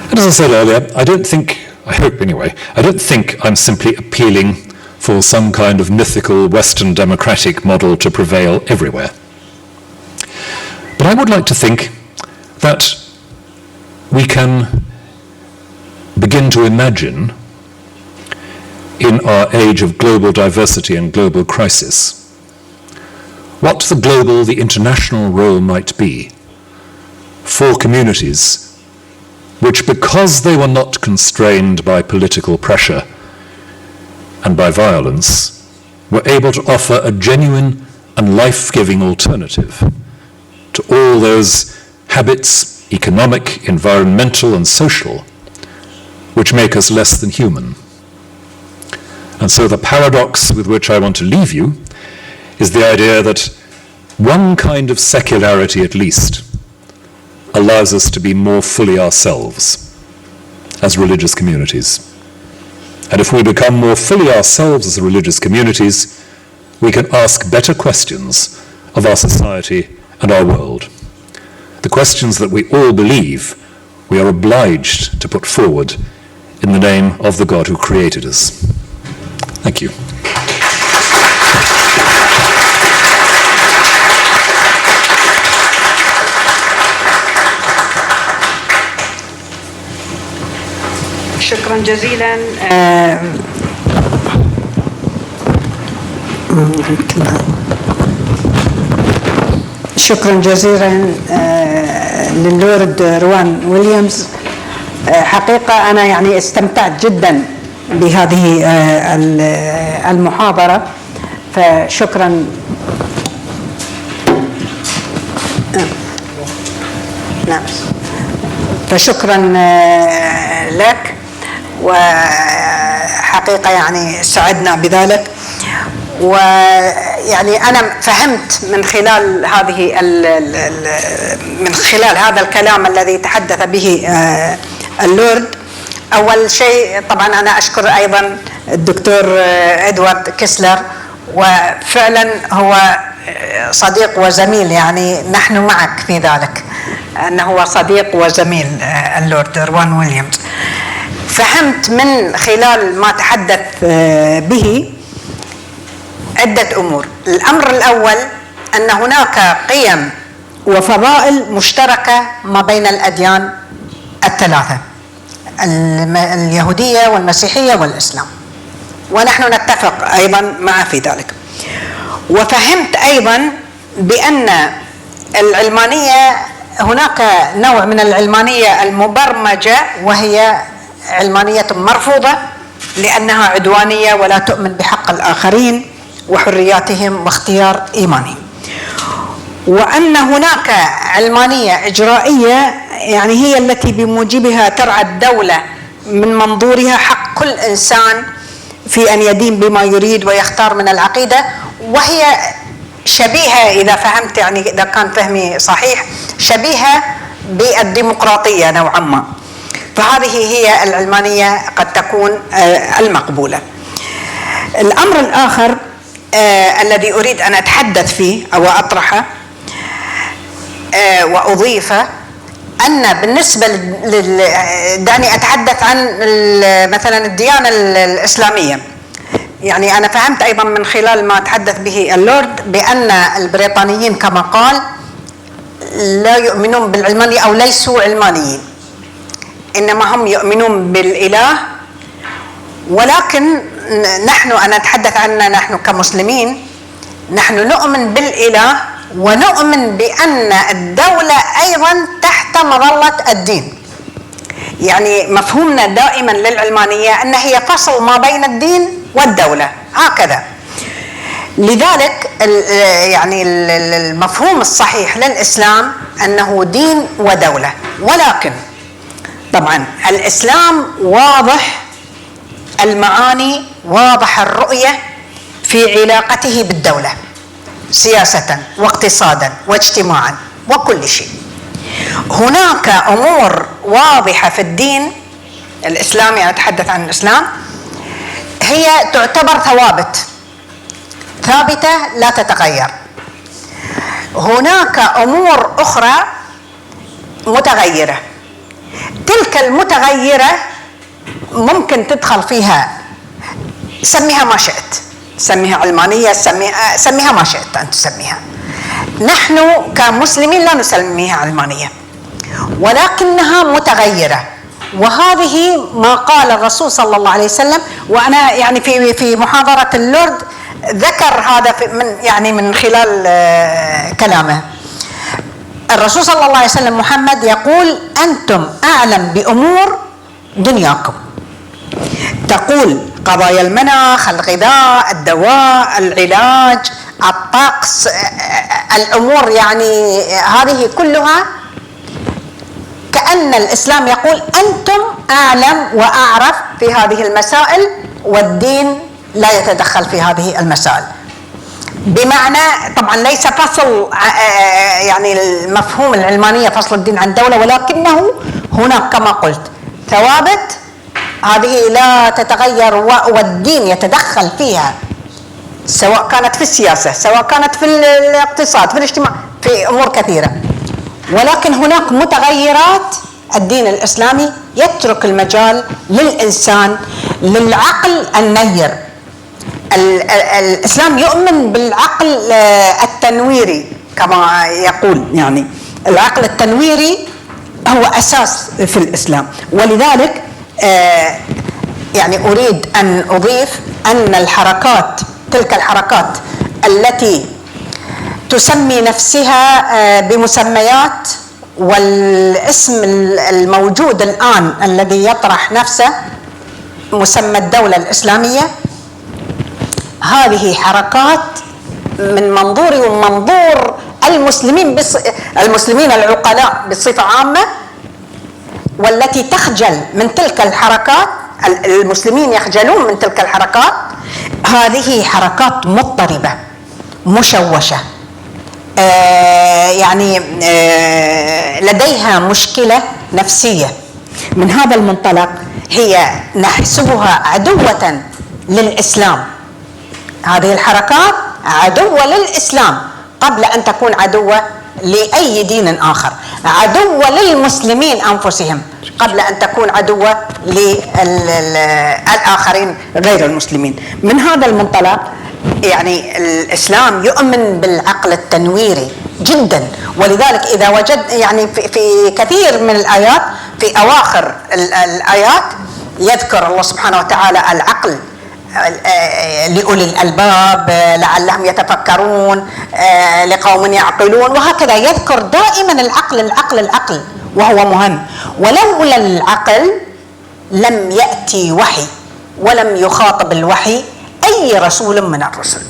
And as I said earlier, I hope anyway, I don't think I'm simply appealing for some kind of mythical Western democratic model to prevail everywhere. But I would like to think that we can begin to imagine, in our age of global diversity and global crisis, what the international role might be for communities which, because they were not constrained by political pressure and by violence, were able to offer a genuine and life-giving alternative to all those habits, economic, environmental, and social, which make us less than human. And so the paradox with which I want to leave you is the idea that one kind of secularity, at least, allows us to be more fully ourselves as religious communities. And if we become more fully ourselves as religious communities, we can ask better questions of our society and our world. The questions that we all believe we are obliged to put forward in the name of the God who created us. Thank you. شكرا جزيلا. شكرا جزيلا للورد روان ويليامز. حقيقة أنا يعني استمتعت جدا بهذه المحاضرة، فشكرا. نعم، فشكرا لك، وحقيقة يعني سعدنا بذلك. ويعني أنا فهمت من خلال هذا الكلام الذي تحدث به اللورد. أول شيء طبعا أنا أشكر أيضا الدكتور إدوارد كيسلر، وفعلا هو صديق وزميل، يعني نحن معك في ذلك، أنه هو صديق وزميل اللورد روان ويليامز. فهمت من خلال ما تحدث به عدة أمور. الأمر الأول أن هناك قيم وفضائل مشتركة ما بين الأديان الثلاثة، اليهودية والمسيحية والإسلام، ونحن نتفق أيضا معه في ذلك. وفهمت أيضا بأن العلمانية، هناك نوع من العلمانية المبرمجة، وهي علمانية مرفوضة لأنها عدوانية ولا تؤمن بحق الآخرين وحرياتهم واختيار إيمانهم. وأن هناك علمانية إجرائية، يعني هي التي بموجبها ترعى الدولة من منظورها حق كل إنسان في أن يدين بما يريد ويختار من العقيدة، وهي شبيهة، إذا فهمت يعني إذا كان فهمي صحيح، شبيهة بالديمقراطية نوعا ما. فهذه هي العلمانية قد تكون المقبولة. الأمر الآخر الذي أريد أن أتحدث فيه أو أطرحه وأضيفه، أن بالنسبة دعني أتحدث عن مثلا الديانة الإسلامية. يعني أنا فهمت أيضا من خلال ما تحدث به اللورد بأن البريطانيين كما قال لا يؤمنون بالعلمانية أو ليسوا علمانيين، إنما هم يؤمنون بالإله. ولكن نحن، أنا أتحدث عننا نحن كمسلمين، نحن نؤمن بالإله ونؤمن بأن الدولة أيضا تحت مظلة الدين. يعني مفهومنا دائما للعلمانية أن هي فصل ما بين الدين والدولة هكذا. لذلك يعني المفهوم الصحيح للإسلام أنه دين ودولة. ولكن طبعا الإسلام واضح المعاني، واضح الرؤية في علاقته بالدولة سياسة واقتصادا واجتماعا وكل شيء. هناك أمور واضحة في الدين الإسلامي، أتحدث عن الإسلام، هي تعتبر ثابتة لا تتغير. هناك أمور أخرى متغيرة، تلك المتغيرة ممكن تدخل فيها، سميها ما شئت، سميها علمانية، سميها ما شئت أن تسميها. نحن كمسلمين لا نسميها علمانية، ولكنها متغيرة. وهذه ما قال الرسول صلى الله عليه وسلم، وأنا يعني في محاضرة اللورد ذكر هذا من خلال كلامه. الرسول صلى الله عليه وسلم محمد يقول: أنتم أعلم بأمور دنياكم. تقول قضايا المناخ، الغذاء، الدواء، العلاج، الطقس، الأمور، يعني هذه كلها كأن الإسلام يقول أنتم أعلم وأعرف في هذه المسائل، والدين لا يتدخل في هذه المسائل. بمعنى طبعا ليس فصل، يعني المفهوم العلمانية فصل الدين عن الدولة، ولكنه هناك كما قلت ثوابت هذه لا تتغير، والدين يتدخل فيها، سواء كانت في السياسة، سواء كانت في الاقتصاد، في الاجتماع، في أمور كثيرة. ولكن هناك متغيرات الدين الإسلامي يترك المجال للإنسان، للعقل النير. الإسلام يؤمن بالعقل التنويري كما يقول، يعني العقل التنويري هو أساس في الإسلام. ولذلك يعني أريد أن أضيف أن الحركات، تلك الحركات التي تسمي نفسها بمسميات، والاسم الموجود الآن الذي يطرح نفسه مسمى الدولة الإسلامية، هذه حركات من منظوري ومنظور المسلمين العقلاء بصفة عامة، والتي تخجل من تلك الحركات، المسلمين يخجلون من تلك الحركات. هذه حركات مضطربة مشوشة، يعني لديها مشكلة نفسية. من هذا المنطلق هي نحسبها عدوة للإسلام. هذه الحركات عدوة للإسلام قبل أن تكون عدوة لأي دين آخر، عدوة للمسلمين أنفسهم قبل أن تكون عدوة للآخرين غير المسلمين. من هذا المنطلق يعني الإسلام يؤمن بالعقل التنويري جدا. ولذلك إذا وجد يعني في كثير من الآيات، في أواخر الآيات يذكر الله سبحانه وتعالى العقل لأولي الألباب لعلهم يتفكرون، لقوم يعقلون، وهكذا يذكر دائما العقل، وهو مهم. ولولا العقل لم يأتي وحي ولم يخاطب الوحي أي رسول من الرسل.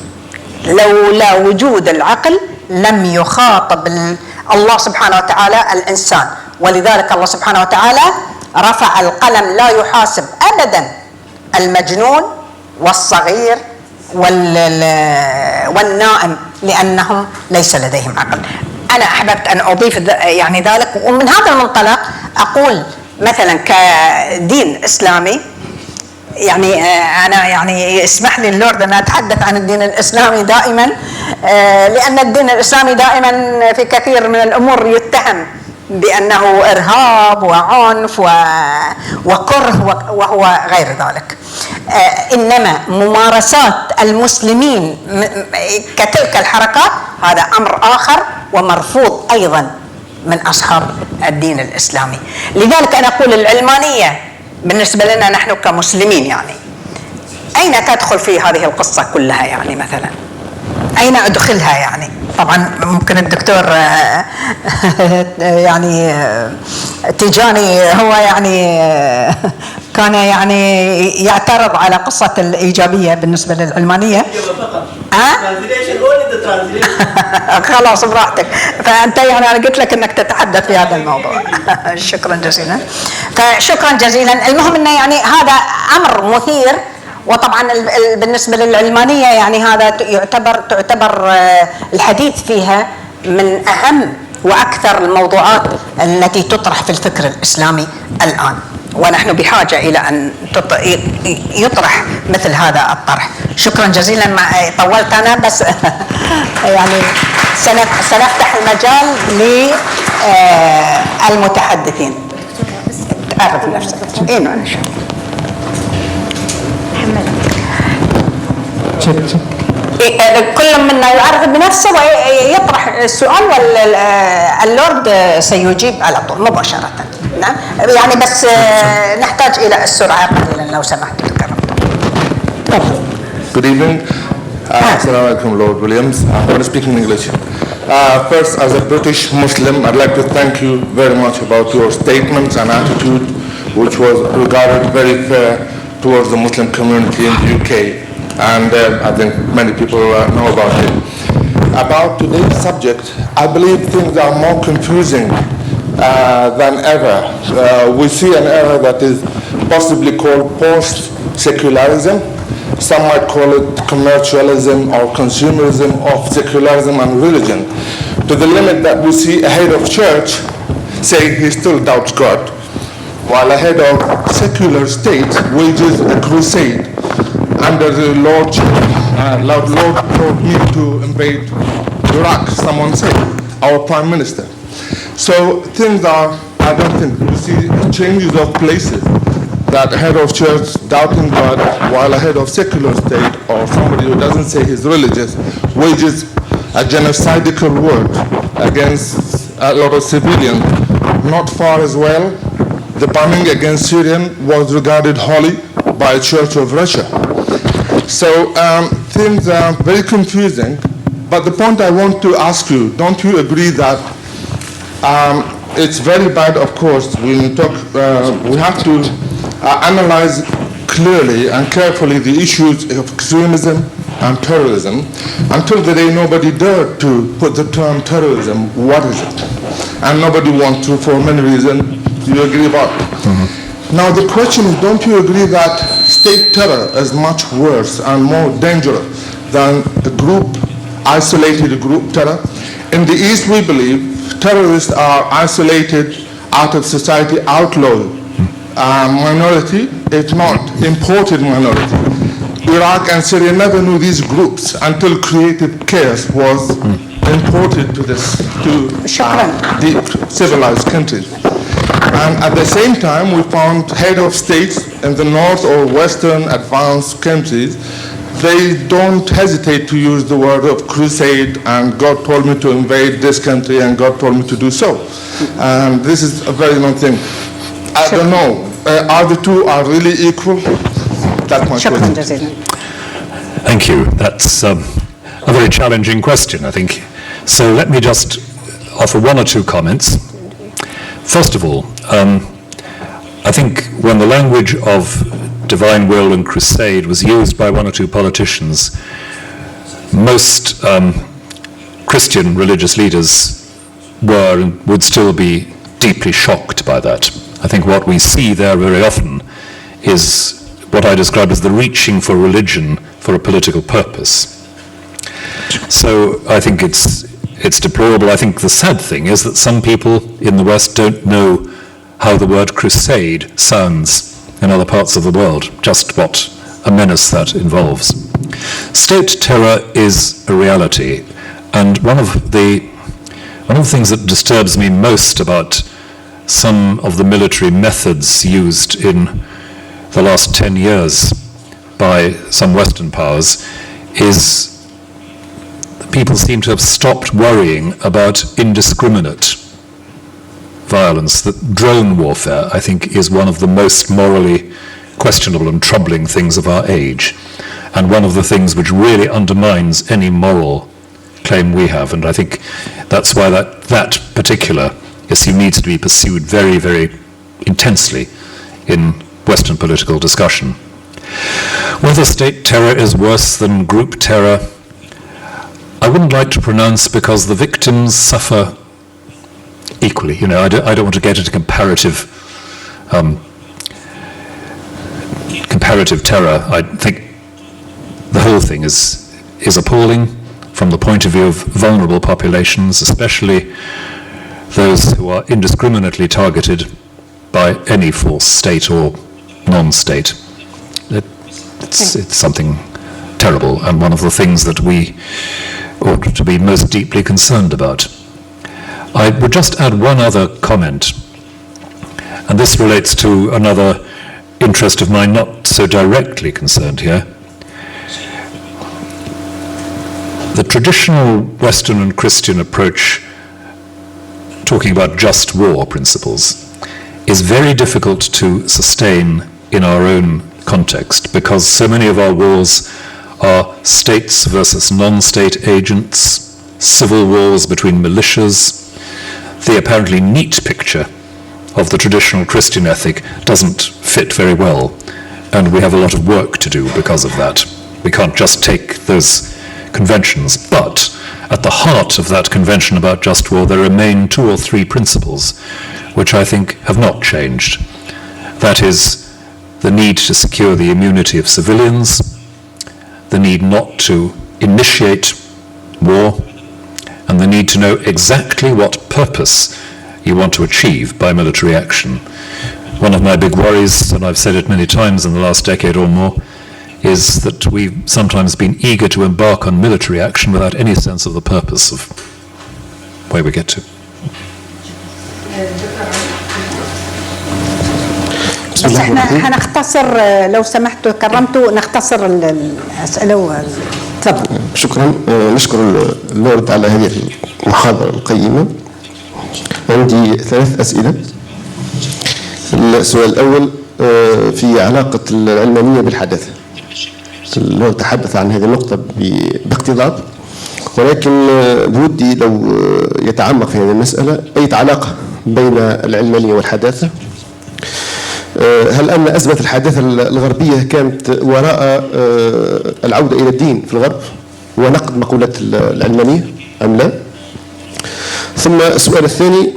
لولا وجود العقل لم يخاطب الله سبحانه وتعالى الإنسان. ولذلك الله سبحانه وتعالى رفع القلم، لا يحاسب أبدا المجنون والصغير والنائم، لأنهم ليس لديهم عقل. أنا أحببت أن أضيف يعني ذلك. ومن هذا المنطلق أقول مثلا كدين إسلامي، يعني أنا يعني اسمح لي اللورد أن أتحدث عن الدين الإسلامي دائما، لأن الدين الإسلامي دائما في كثير من الأمور يتهم بأنه إرهاب وعنف وكره وهو غير ذلك. إنما ممارسات المسلمين كتلك الحركات هذا أمر آخر ومرفوض أيضا من أصحاب الدين الإسلامي. لذلك أنا أقول العلمانية بالنسبة لنا نحن كمسلمين يعني أين تدخل في هذه القصة كلها؟ يعني مثلا أين أدخلها؟ يعني طبعا ممكن الدكتور يعني تيجاني هو يعني كان يعني يعترض على قصة الإيجابية بالنسبة للعلمانية. خلاص براحتك، فأنت يعني أنا قلت لك أنك تتحدث في هذا الموضوع. شكرا جزيلا. فشكرا جزيلا. المهم أنه يعني هذا أمر مثير، وطبعا بالنسبة للعلمانية يعني هذا تعتبر الحديث فيها من أهم وأكثر الموضوعات التي تطرح في الفكر الإسلامي الآن، ونحن بحاجة إلى أن يطرح مثل هذا الطرح. شكرا جزيلا. طولت أنا بس يعني سنفتح المجال للمتحدثين. تعرف نفسك. إيه إن شاء الله. كل منا يعرف بنفسه ويطرح السؤال واللورد سيجيب على طول مباشرة. نعم يعني بس نحتاج إلى السرعة قليلا لو سمحت. Good evening. Assalamu alaikum, Lord Williams. I'm going to speak in English. First, as a British Muslim, I'd like to thank you very much about your statements and attitude, which was regarded very fair towards the Muslim community in the UK, and I think many people know about it. About today's subject, I believe things are more confusing than ever. We see an era that is possibly called post-secularism. Some might call it commercialism or consumerism of secularism and religion, to the limit that we see a head of church saying he still doubts God, while a head of secular state wages a crusade under the lordship. Lord told me to invade Iraq, someone said, our prime minister. So things are, I don't think, we see changes of places, that a head of church doubting God, while a head of secular state or somebody who doesn't say he's religious wages a genocidal war against a lot of civilians. Not far as well, the bombing against Syrian was regarded holy by a church of Russia. So things are very confusing, but the point I want to ask you, don't you agree that it's very bad, of course, when we talk, we have to analyze clearly and carefully the issues of extremism and terrorism. Until the day nobody dared to put the term terrorism, what is it? And nobody wants to for many reasons. Do you agree about it? Mm-hmm. Now the question is, don't you agree that state terror is much worse and more dangerous than the isolated group terror? In the East we believe terrorists are isolated out of society, outlawed minority, if not imported minority. Iraq and Syria never knew these groups until creative chaos was imported to the civilized countries. And at the same time, we found head of states in the north or western advanced countries, they don't hesitate to use the word of crusade and God told me to invade this country and God told me to do so. And this is a very long thing. I don't know. Are the two are really equal? That's my question. Thank you. That's a very challenging question, I think. So let me just offer one or two comments. First of all, I think when the language of divine will and crusade was used by one or two politicians, most Christian religious leaders were and would still be deeply shocked by that. I think what we see there very often is what I describe as the reaching for religion for a political purpose. So I think it's deplorable. I think the sad thing is that some people in the West don't know how the word crusade sounds in other parts of the world, just what a menace that involves. State terror is a reality, and one of the things that disturbs me most about some of the military methods used in the last 10 years by some Western powers is people seem to have stopped worrying about indiscriminate violence. That drone warfare, I think, is one of the most morally questionable and troubling things of our age, and one of the things which really undermines any moral claim we have. And I think that's why that particular issue needs to be pursued very, very intensely in Western political discussion. Whether state terror is worse than group terror, I wouldn't like to pronounce, because the victims suffer equally. You know, I don't want to get into comparative terror. I think the whole thing is appalling from the point of view of vulnerable populations, especially those who are indiscriminately targeted by any force, state or non-state. It's something terrible, and one of the things that we ought to be most deeply concerned about. I would just add one other comment, and this relates to another interest of mine, not so directly concerned here. The traditional Western and Christian approach, talking about just war principles, is very difficult to sustain in our own context, because so many of our wars are states versus non-state agents, civil wars between militias. The apparently neat picture of the traditional Christian ethic doesn't fit very well, and we have a lot of work to do because of that. We can't just take those conventions, but at the heart of that convention about just war there remain 2 or 3 principles which I think have not changed. That is the need to secure the immunity of civilians, the need not to initiate war, and the need to know exactly what purpose you want to achieve by military action. One of my big worries, and I've said it many times in the last decade or more, is that we've sometimes been eager to embark on military action without any sense of the purpose of where we get to. بس احنا هنختصر لو سمحتوا كرمتوا نختصر الأسئلة تفضل. شكرا. نشكر اللورد على هذه المحاضرة القيمة. عندي 3 أسئلة. السؤال الأول في علاقة العلمانية بالحداثة. اللورد تحدث عن هذه النقطة باقتضاب، ولكن بودي لو يتعمق في هذه المسألة أي علاقة بين العلمانية والحداثة. هل أن أزمة الحداثة الغربية كانت وراء العودة إلى الدين في الغرب ونقد مقولة العلمانية أم لا؟ ثم السؤال الثاني،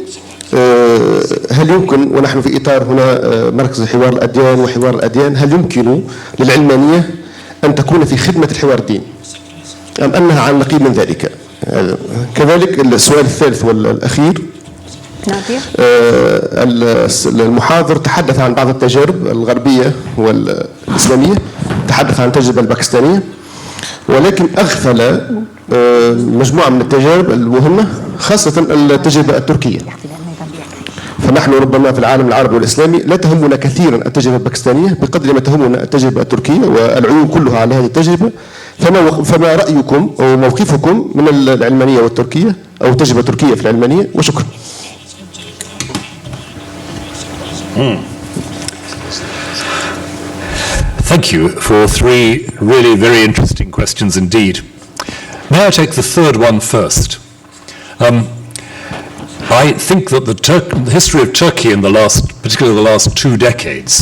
هل يمكن، ونحن في إطار هنا مركز حوار الأديان وحوار الأديان، هل يمكن للعلمانية أن تكون في خدمة الحوار الديني أم أنها عن نقيض من ذلك؟ كذلك السؤال الثالث والأخير، المحاضر تحدث عن بعض التجارب الغربية والإسلامية، تحدث عن التجربة الباكستانية، ولكن أغفل مجموعة من التجارب المهمة، خاصة التجربة التركية. فنحن ربما في العالم العربي والإسلامي لا تهمنا كثيرا التجربة الباكستانية بقدر ما تهمنا التجربة التركية، والعيون كلها على هذه التجربة. فما رأيكم أو موقفكم من العلمانية والتركية أو التجربة التركية في العلمانية؟ وشكرا. Thank you for 3 really very interesting questions indeed. May I take the third one first? I think that the history of Turkey in particularly the last 2 decades,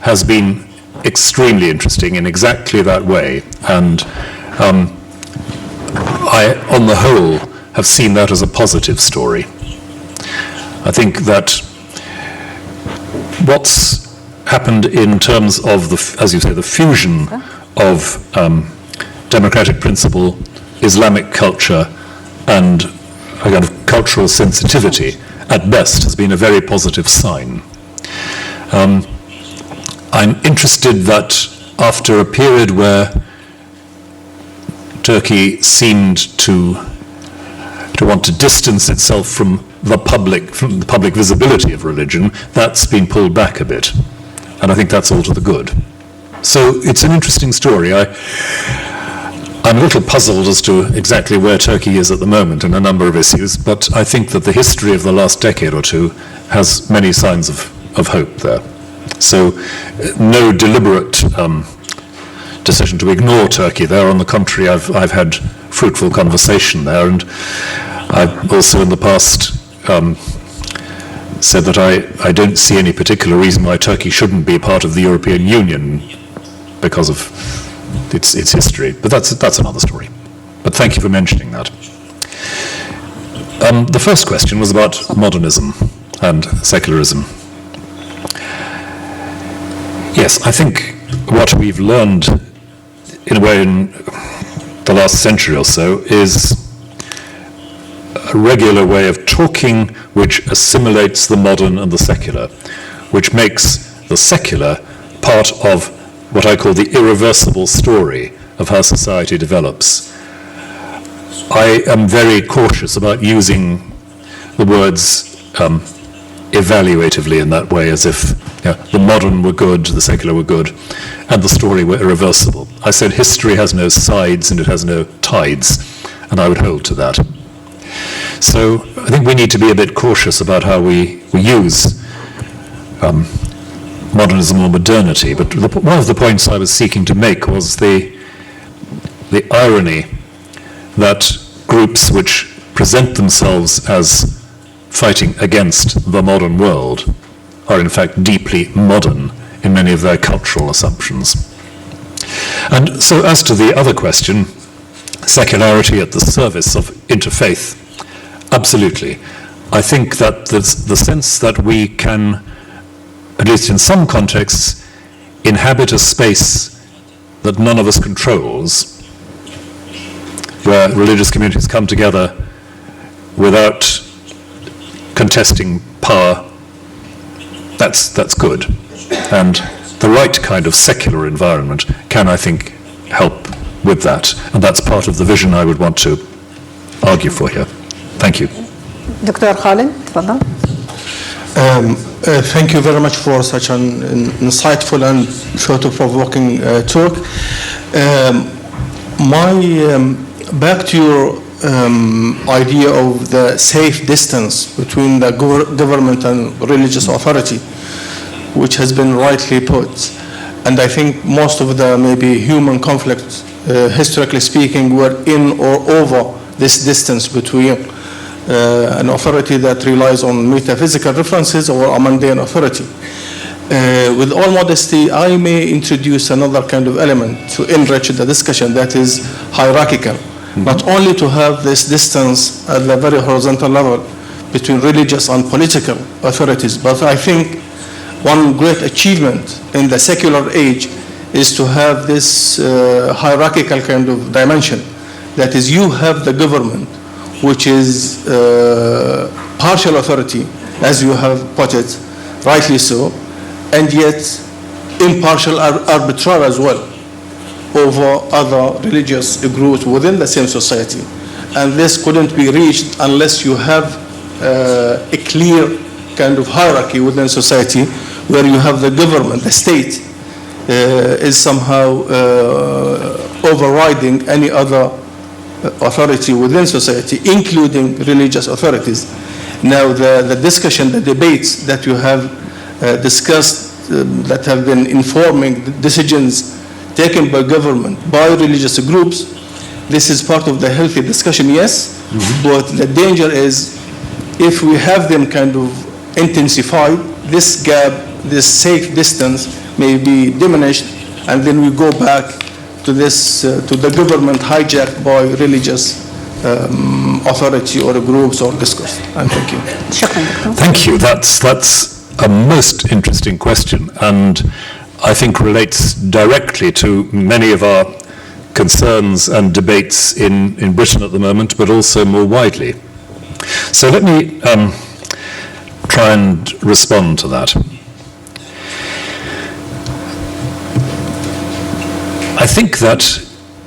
has been extremely interesting in exactly that way, and I, on the whole, have seen that as a positive story. I think that what's happened in terms of as you say, the fusion of democratic principle, Islamic culture, and a kind of cultural sensitivity, at best, has been a very positive sign. I'm interested that after a period where Turkey seemed to want to distance itself from the public visibility of religion, that's been pulled back a bit. And I think that's all to the good. So it's an interesting story. I'm a little puzzled as to exactly where Turkey is at the moment in a number of issues, but I think that the history of the last decade or two has many signs of hope there. So no deliberate decision to ignore Turkey there. On the contrary, I've had fruitful conversation there, and I've also in the past said that I don't see any particular reason why Turkey shouldn't be part of the European Union because of its history, but that's another story. But thank you for mentioning that. The first question was about modernism and secularism. Yes, I think what we've learned in a way in the last century or so is a regular way of talking which assimilates the modern and the secular, which makes the secular part of what I call the irreversible story of how society develops. I am very cautious about using the words evaluatively in that way, as if the modern were good, the secular were good, and the story were irreversible. I said history has no sides and it has no tides, and I would hold to that. So I think we need to be a bit cautious about how we use modernism or modernity, but one of the points I was seeking to make was the irony that groups which present themselves as fighting against the modern world are in fact deeply modern in many of their cultural assumptions. And so as to the other question, secularity at the service of interfaith, absolutely. I think that the sense that we can, at least in some contexts, inhabit a space that none of us controls, where religious communities come together without contesting power, that's good. And the right kind of secular environment can, I think, help with that. And that's part of the vision I would want to argue for here. Thank you. دكتور خالد تفضل. Thank you very much for such an insightful and thought-provoking talk. Back to your idea of the safe distance between the government and religious authority, which has been rightly put. And I think most of the maybe human conflicts, historically speaking, were in or over this distance between an authority that relies on metaphysical references or a mundane authority. With all modesty, I may introduce another kind of element to enrich the discussion that is hierarchical. Not only to have this distance at the very horizontal level between religious and political authorities, but I think one great achievement in the secular age is to have this hierarchical kind of dimension. That is, you have the government, which is partial authority, as you have put it, rightly so, and yet impartial arbitrary as well over other religious groups within the same society. And this couldn't be reached unless you have a clear kind of hierarchy within society where you have the government, the state, is somehow overriding any other authority within society, including religious authorities. Now, the discussion, the debates that you have discussed that have been informing the decisions taken by government, by religious groups, this is part of the healthy discussion, yes, but the danger is if we have them kind of intensified, this gap, this safe distance may be diminished, and then we go back to this, to the government hijacked by religious authority or groups or discourse. And thank you. Thank you. That's a most interesting question, and I think relates directly to many of our concerns and debates in Britain at the moment, but also more widely. So let me try and respond to that. I think that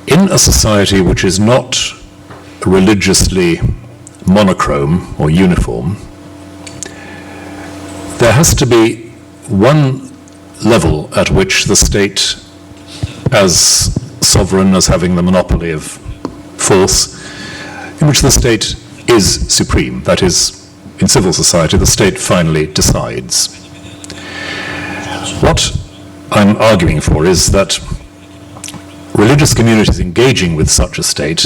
in a society which is not religiously monochrome or uniform, there has to be one level at which the state, as sovereign, as having the monopoly of force, in which the state is supreme. That is, in civil society, the state finally decides. What I'm arguing for is that religious communities engaging with such a state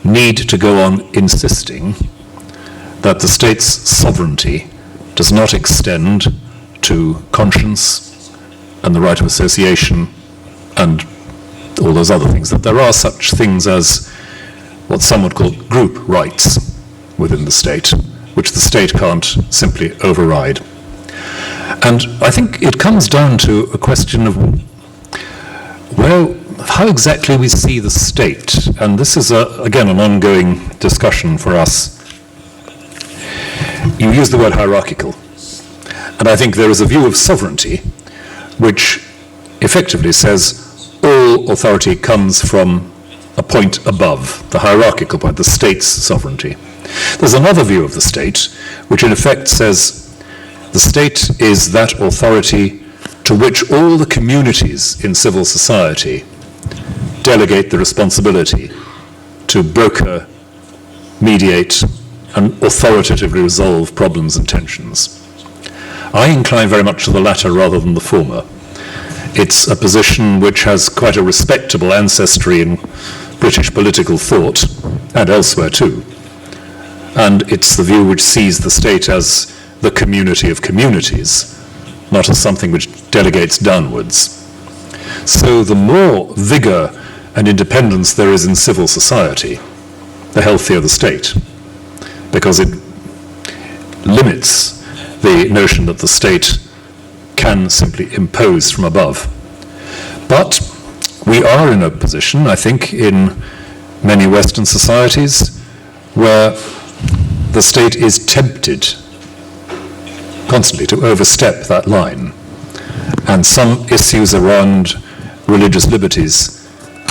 need to go on insisting that the state's sovereignty does not extend to conscience and the right of association and all those other things, that there are such things as what some would call group rights within the state, which the state can't simply override. And I think it comes down to a question of how exactly we see the state, and this is, again, an ongoing discussion for us. You use the word hierarchical, and I think there is a view of sovereignty which effectively says all authority comes from a point above, the hierarchical point, the state's sovereignty. There's another view of the state which in effect says the state is that authority to which all the communities in civil society delegate the responsibility to broker, mediate, and authoritatively resolve problems and tensions. I incline very much to the latter rather than the former. It's a position which has quite a respectable ancestry in British political thought, and elsewhere too. And it's the view which sees the state as the community of communities, not as something which delegates downwards. So the more vigor and independence there is in civil society, the healthier the state, because it limits the notion that the state can simply impose from above. But we are in a position, I think, in many Western societies where the state is tempted constantly to overstep that line. And some issues around religious liberties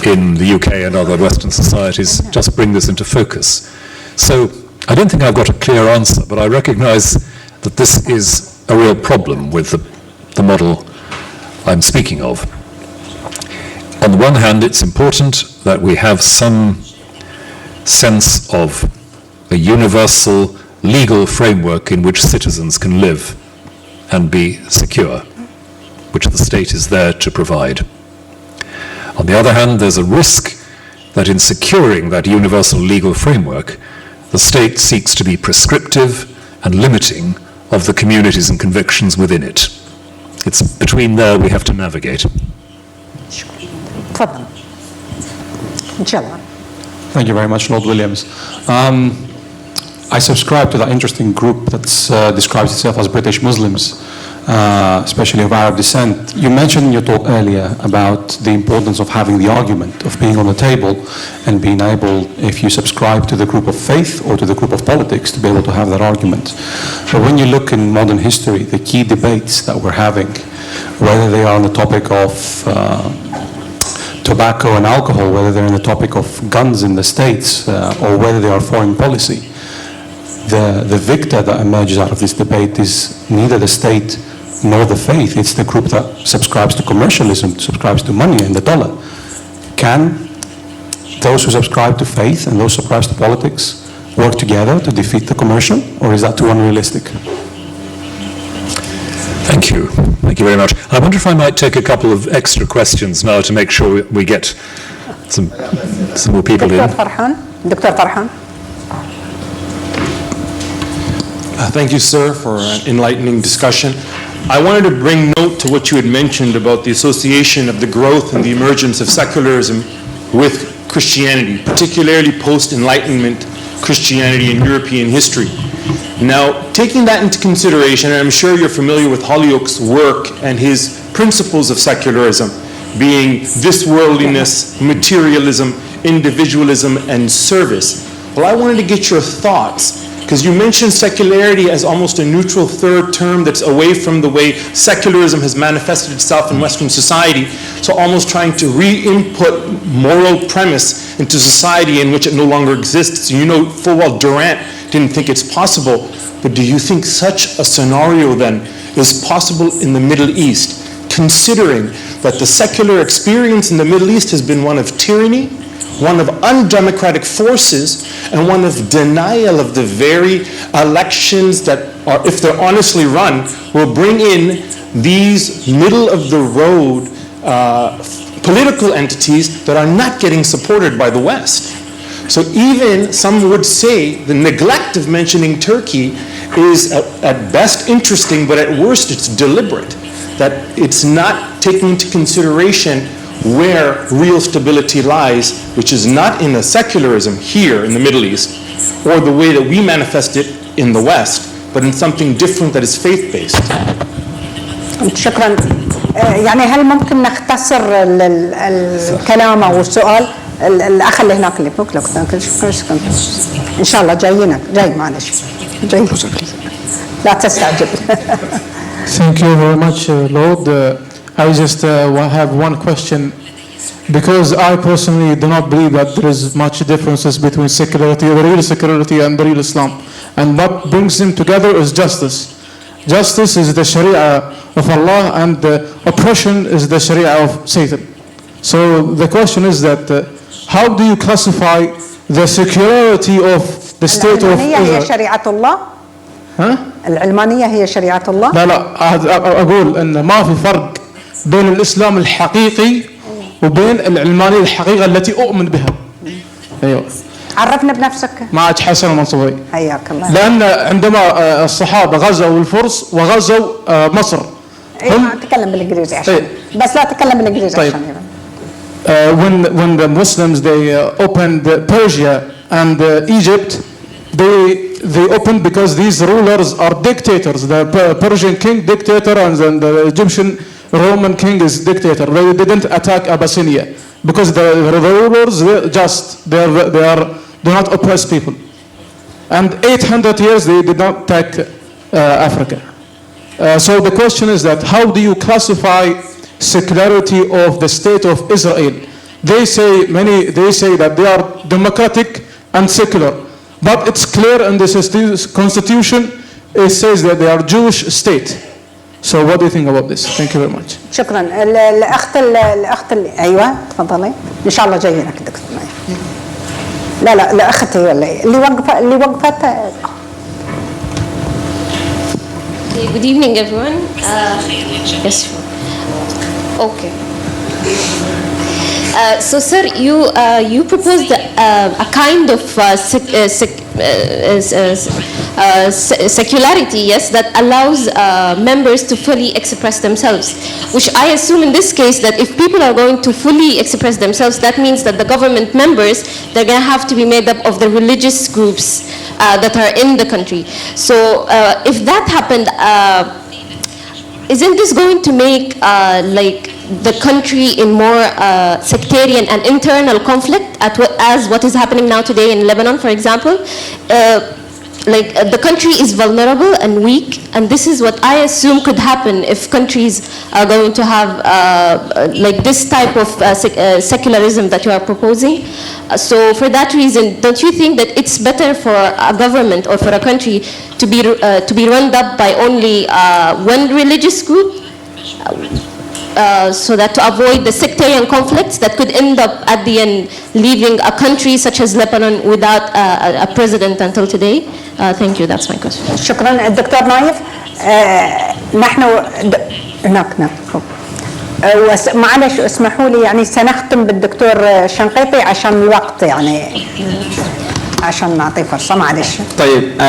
in the UK and other Western societies just bring this into focus. So I don't think I've got a clear answer, but I recognize that this is a real problem with the model I'm speaking of. On the one hand, it's important that we have some sense of a universal legal framework in which citizens can live and be secure, which the state is there to provide. On the other hand, there's a risk that in securing that universal legal framework, the state seeks to be prescriptive and limiting of the communities and convictions within it. It's between there we have to navigate. Thank you very much, Lord Williams. I subscribe to that interesting group that describes itself as British Muslims, especially of Arab descent. You mentioned in your talk earlier about the importance of having the argument, of being on the table and being able, if you subscribe to the group of faith or to the group of politics, to be able to have that argument. But when you look in modern history, the key debates that we're having, whether they are on the topic of tobacco and alcohol, whether they're on the topic of guns in the States, or whether they are foreign policy, the victor that emerges out of this debate is neither the state nor the faith. It's the group that subscribes to commercialism, subscribes to money and the dollar. Can those who subscribe to faith and those who subscribe to politics work together to defeat the commercial, or is that too unrealistic? Thank you. Thank you very much. I wonder if I might take a couple of extra questions now to make sure we get some more people in. Dr. Farhan. Thank you, sir, for an enlightening discussion. I wanted to bring note to what you had mentioned about the association of the growth and the emergence of secularism with Christianity, particularly post-Enlightenment Christianity in European history. Now, taking that into consideration, and I'm sure you're familiar with Holyoake's work and his principles of secularism, being this worldliness, materialism, individualism, and service. Well, I wanted to get your thoughts, Because you mentioned secularity as almost a neutral third term that's away from the way secularism has manifested itself in Western society. So almost trying to re-input moral premise into society in which it no longer exists. You know full well Durant didn't think it's possible, but do you think such a scenario then is possible in the Middle East, considering that the secular experience in the Middle East has been one of tyranny, one of undemocratic forces, and one of denial of the very elections that are, if they're honestly run, will bring in these middle-of-the-road political entities that are not getting supported by the West. So even some would say the neglect of mentioning Turkey is at best interesting, but at worst it's deliberate, that it's not taking into consideration where real stability lies, which is not in a secularism here in the Middle East, or the way that we manifest it in the West, but in something different that is faith-based. شكرا. يعني هل ممكن نختصر الكلام او السؤال؟ الاخ اللي هناك اللي فوق ان شاء الله جايينك جاي معلش جاي لا تستعجل. Thank you very much, Lord. I just have one question, because I personally do not believe that there is much differences between secularity, the real secularity, and the real Islam. And what brings them together is justice. Justice is the Sharia of Allah, and the oppression is the Sharia of Satan. So the question is that how do you classify the secularity of the state of Israel? هي شريعة الله؟ ها؟ العلمانية هي شريعة الله؟ لا أقول إن ما في فرق بين الإسلام الحقيقي وبين العلمانية الحقيقة التي أؤمن بها. أيوة. عرفنا بنفسك. معك حسن المنصوري. حياك الله. لأن عندما الصحابة غزوا الفرس وغزوا مصر. هم تكلم بالإنجليزي عشان. بس لا تكلم بالإنجليزي طيب. عشان. When the Muslims they opened Persia and Egypt, they opened because these rulers are dictators. The Persian king dictator, and then the Egyptian Roman king is dictator. They didn't attack Abyssinia because the rulers do not oppress people. And 800 years they did not attack Africa. So the question is that how do you classify secularity of the state of Israel? They say that they are democratic and secular, but it's clear in the constitution it says that they are Jewish state. So what do you think about this? Thank you very much. شكرا. الأخت أيوة تفضلي. إن شاء الله جايينك دكتور. لا الأخت هي اللي وقفت. Good evening, everyone. Yes. Okay. So, sir, you proposed a kind of secularity, yes, that allows members to fully express themselves, which I assume in this case that if people are going to fully express themselves, that means that the government members, they're going to have to be made up of the religious groups that are in the country. So if that happened, isn't this going to make like the country in more sectarian and internal conflict as what is happening now today in Lebanon, for example? The country is vulnerable and weak, and this is what I assume could happen if countries are going to have like this type of secularism that you are proposing. So for that reason, don't you think that it's better for a government or for a country to be run up by only one religious group, so that to avoid the sectarian conflicts that could end up at the end leaving a country such as Lebanon without a president until today? Thank you. That's my question. شكرا. الدكتور نايف. نحن هناك معلش اسمحوا لي يعني سنختم بالدكتور شنقيطي عشان الوقت يعني عشان نعطي فرصة معلش. طيب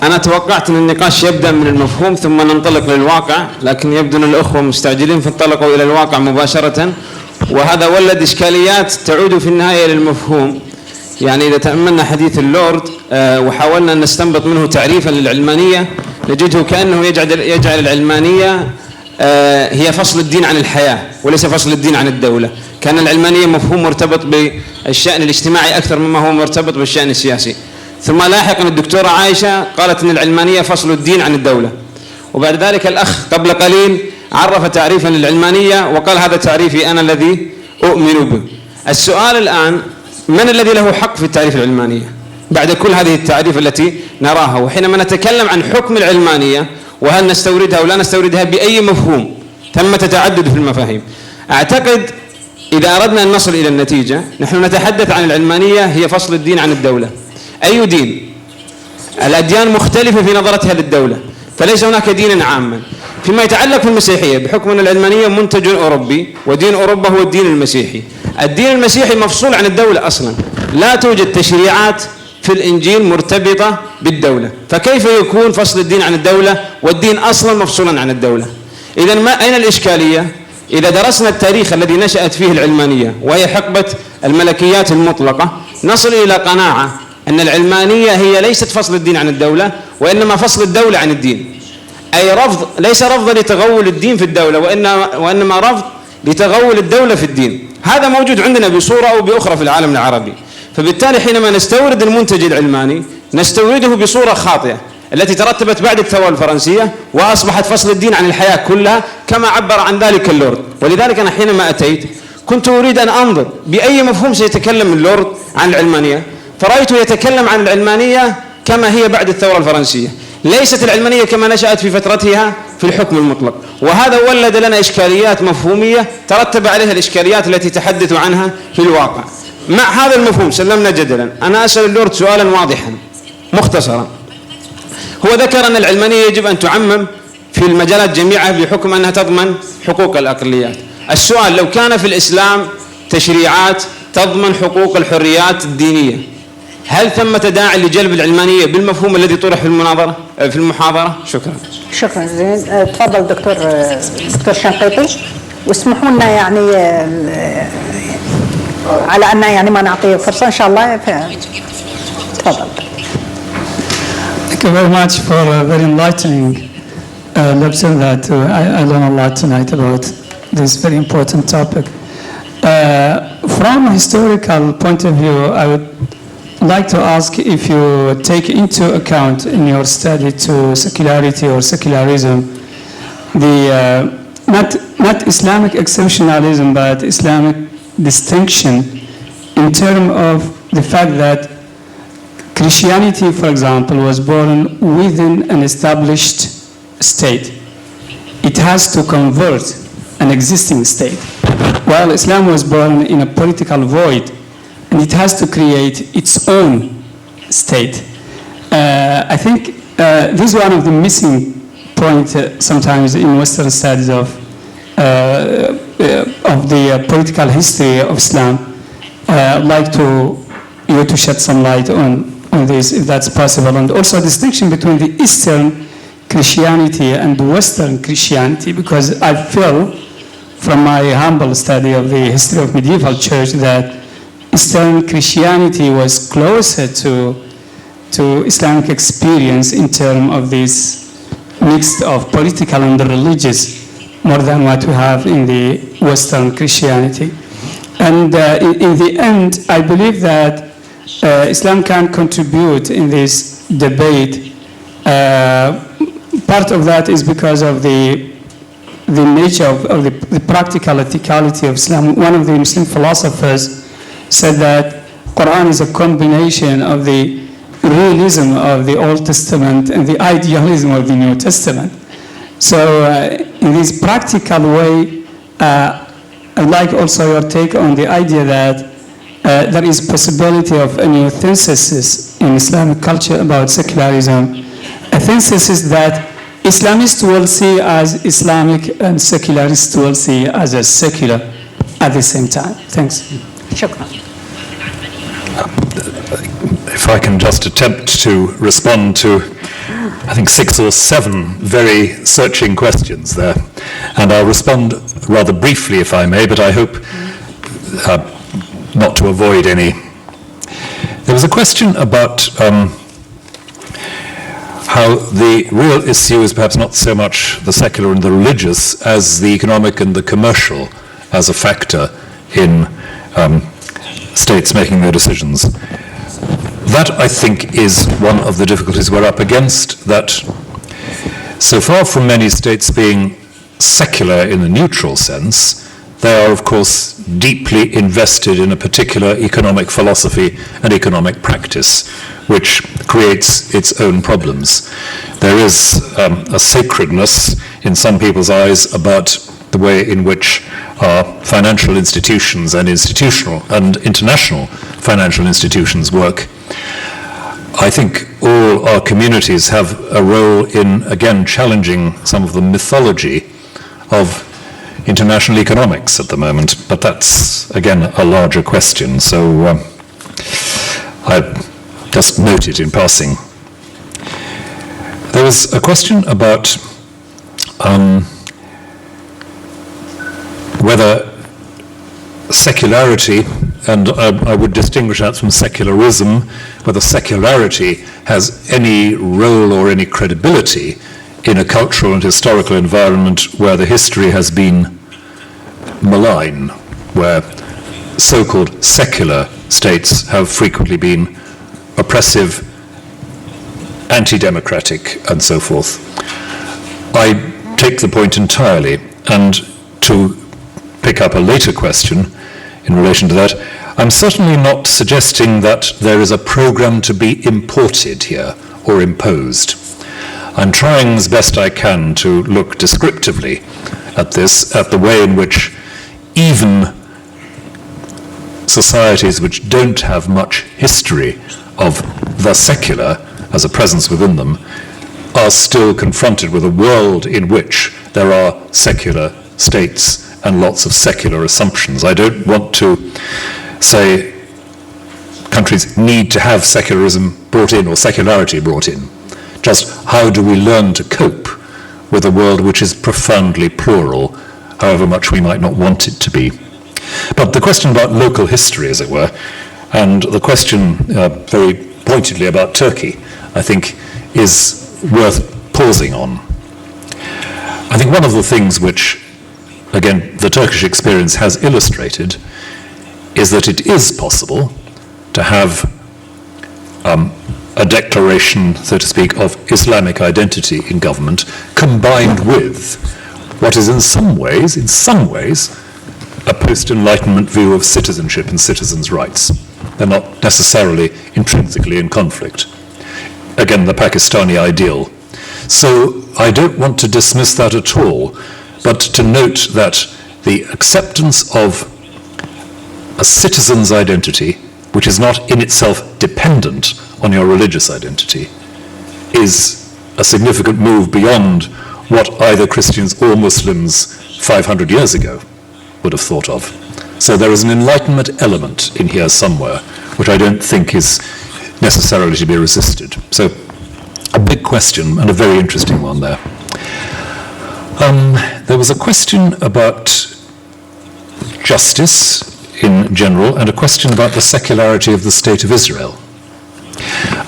أنا توقعت أن النقاش يبدأ من المفهوم ثم ننطلق للواقع، لكن يبدو أن الأخوة مستعجلين فانطلقوا إلى الواقع مباشرة، وهذا ولد إشكاليات تعود في النهاية للمفهوم. يعني إذا تأملنا حديث اللورد وحاولنا أن نستنبط منه تعريفا للعلمانية نجده كأنه يجعل العلمانية هي فصل الدين عن الحياة وليس فصل الدين عن الدولة. كان العلمانية مفهوم مرتبط بالشأن الاجتماعي أكثر مما هو مرتبط بالشأن السياسي. ثم لاحقا الدكتورة عائشة قالت أن العلمانية فصل الدين عن الدولة، وبعد ذلك الأخ قبل قليل عرف تعريفا للعلمانية وقال هذا تعريفي أنا الذي أؤمن به. السؤال الآن من الذي له حق في التعريف العلمانية بعد كل هذه التعريف التي نراها؟ وحينما نتكلم عن حكم العلمانية وهل نستوردها أو لا نستوردها بأي مفهوم، ثمة تعدد في المفاهيم. أعتقد إذا أردنا أن نصل إلى النتيجة نحن نتحدث عن العلمانية هي فصل الدين عن الدولة. أي دين؟ الأديان مختلفة في نظرتها للدولة، فليس هناك دين عاما. فيما يتعلق بالمسيحية بحكم أن العلمانية منتج أوروبي ودين أوروبا هو الدين المسيحي، الدين المسيحي مفصول عن الدولة أصلا، لا توجد تشريعات في الإنجيل مرتبطة بالدولة، فكيف يكون فصل الدين عن الدولة والدين أصلا مفصولا عن الدولة؟ إذن أين الإشكالية؟ إذا درسنا التاريخ الذي نشأت فيه العلمانية وهي حقبة الملكيات المطلقة نصل إلى قناعة أن العلمانية هي ليست فصل الدين عن الدولة وإنما فصل الدولة عن الدين، أي رفض، ليس رفض لتغول الدين في الدولة وإنما رفض لتغول الدولة في الدين. هذا موجود عندنا بصورة أو بأخرى في العالم العربي، فبالتالي حينما نستورد المنتج العلماني نستورده بصورة خاطئة التي ترتبت بعد الثورة الفرنسية وأصبحت فصل الدين عن الحياة كلها كما عبر عن ذلك اللورد. ولذلك أنا حينما أتيت كنت أريد أن أنظر بأي مفهوم سيتكلم اللورد عن العلمانية، فرأيته يتكلم عن العلمانية كما هي بعد الثورة الفرنسية، ليست العلمانية كما نشأت في فترتها في الحكم المطلق، وهذا ولد لنا إشكاليات مفهومية ترتب عليها الإشكاليات التي تحدث عنها في الواقع. مع هذا المفهوم سلمنا جدلا، أنا أسأل اللورد سؤالا واضحا مختصرا. هو ذكر أن العلمانية يجب أن تعمم في المجالات جميعها بحكم أنها تضمن حقوق الأقليات. السؤال لو كان في الإسلام تشريعات تضمن حقوق الحريات الدينية، هل ثمة داعي لجلب العلمانية بالمفهوم الذي طرح في المحاضرة؟ شكرا. شكرا جزيلا. تفضل دكتور شنقيطي، واسمحوا لنا يعني على أن يعني ما نعطيه فرصة إن شاء الله. تفضل. Thank you very much for a very enlightening lecture that I learned a lot tonight about this very important topic. From a historical point of view, I would like to ask if you take into account in your study to secularity or secularism the not Islamic exceptionalism but Islamic distinction in terms of the fact that Christianity, for example, was born within an established state. It has to convert an existing state, while Islam was born in a political void, and it has to create its own state. I think this is one of the missing points sometimes in Western studies of the political history of Islam. I'd like you to shed some light on this, if that's possible, and also a distinction between the Eastern Christianity and Western Christianity, because I feel from my humble study of the history of medieval church that Eastern Christianity was closer to Islamic experience in terms of this mix of political and religious more than what we have in the Western Christianity. And in the end, I believe that Islam can contribute in this debate. Part of that is because of the nature of the practical ethicality of Islam. One of the Muslim philosophers said that Quran is a combination of the realism of the Old Testament and the idealism of the New Testament. So in this practical way, I'd like also your take on the idea that there is possibility of a new synthesis in Islamic culture about secularism, a synthesis that Islamists will see as Islamic and secularists will see as a secular at the same time. Thanks. شكرا. If I can just attempt to respond to, I think, 6 or 7 very searching questions there. And I'll respond rather briefly, if I may, but I hope not to avoid any. There was a question about how the real issue is perhaps not so much the secular and the religious as the economic and the commercial as a factor in states making their decisions. That, I think, is one of the difficulties we're up against, that so far from many states being secular in the neutral sense, they are, of course, deeply invested in a particular economic philosophy and economic practice, which creates its own problems. There is a sacredness in some people's eyes about the way in which our financial institutions and institutional and international financial institutions work. I think all our communities have a role in, again, challenging some of the mythology of international economics at the moment, but that's, again, a larger question, so I just note it in passing. There was a question about whether secularity, and I would distinguish that from secularism, whether secularity has any role or any credibility in a cultural and historical environment where the history has been malign, where so-called secular states have frequently been oppressive, anti-democratic, and so forth. I take the point entirely, and to pick up a later question in relation to that, I'm certainly not suggesting that there is a program to be imported here or imposed. I'm trying as best I can to look descriptively at this, at the way in which even societies which don't have much history of the secular as a presence within them are still confronted with a world in which there are secular states and lots of secular assumptions. I don't want to say countries need to have secularism brought in or secularity brought in. Just how do we learn to cope with a world which is profoundly plural, however much we might not want it to be? But the question about local history, as it were, and the question very pointedly about Turkey, I think, is worth pausing on. I think one of the things which, again, the Turkish experience has illustrated is that it is possible to have a declaration, so to speak, of Islamic identity in government combined with what is in some ways, a post-Enlightenment view of citizenship and citizens' rights. They're not necessarily intrinsically in conflict. Again, the Pakistani ideal. So I don't want to dismiss that at all, but to note that the acceptance of a citizen's identity, which is not in itself dependent on your religious identity, is a significant move beyond what either Christians or Muslims 500 years ago would have thought of. So there is an Enlightenment element in here somewhere, which I don't think is necessarily to be resisted. So a big question and a very interesting one there. There was a question about justice in general and a question about the secularity of the State of Israel.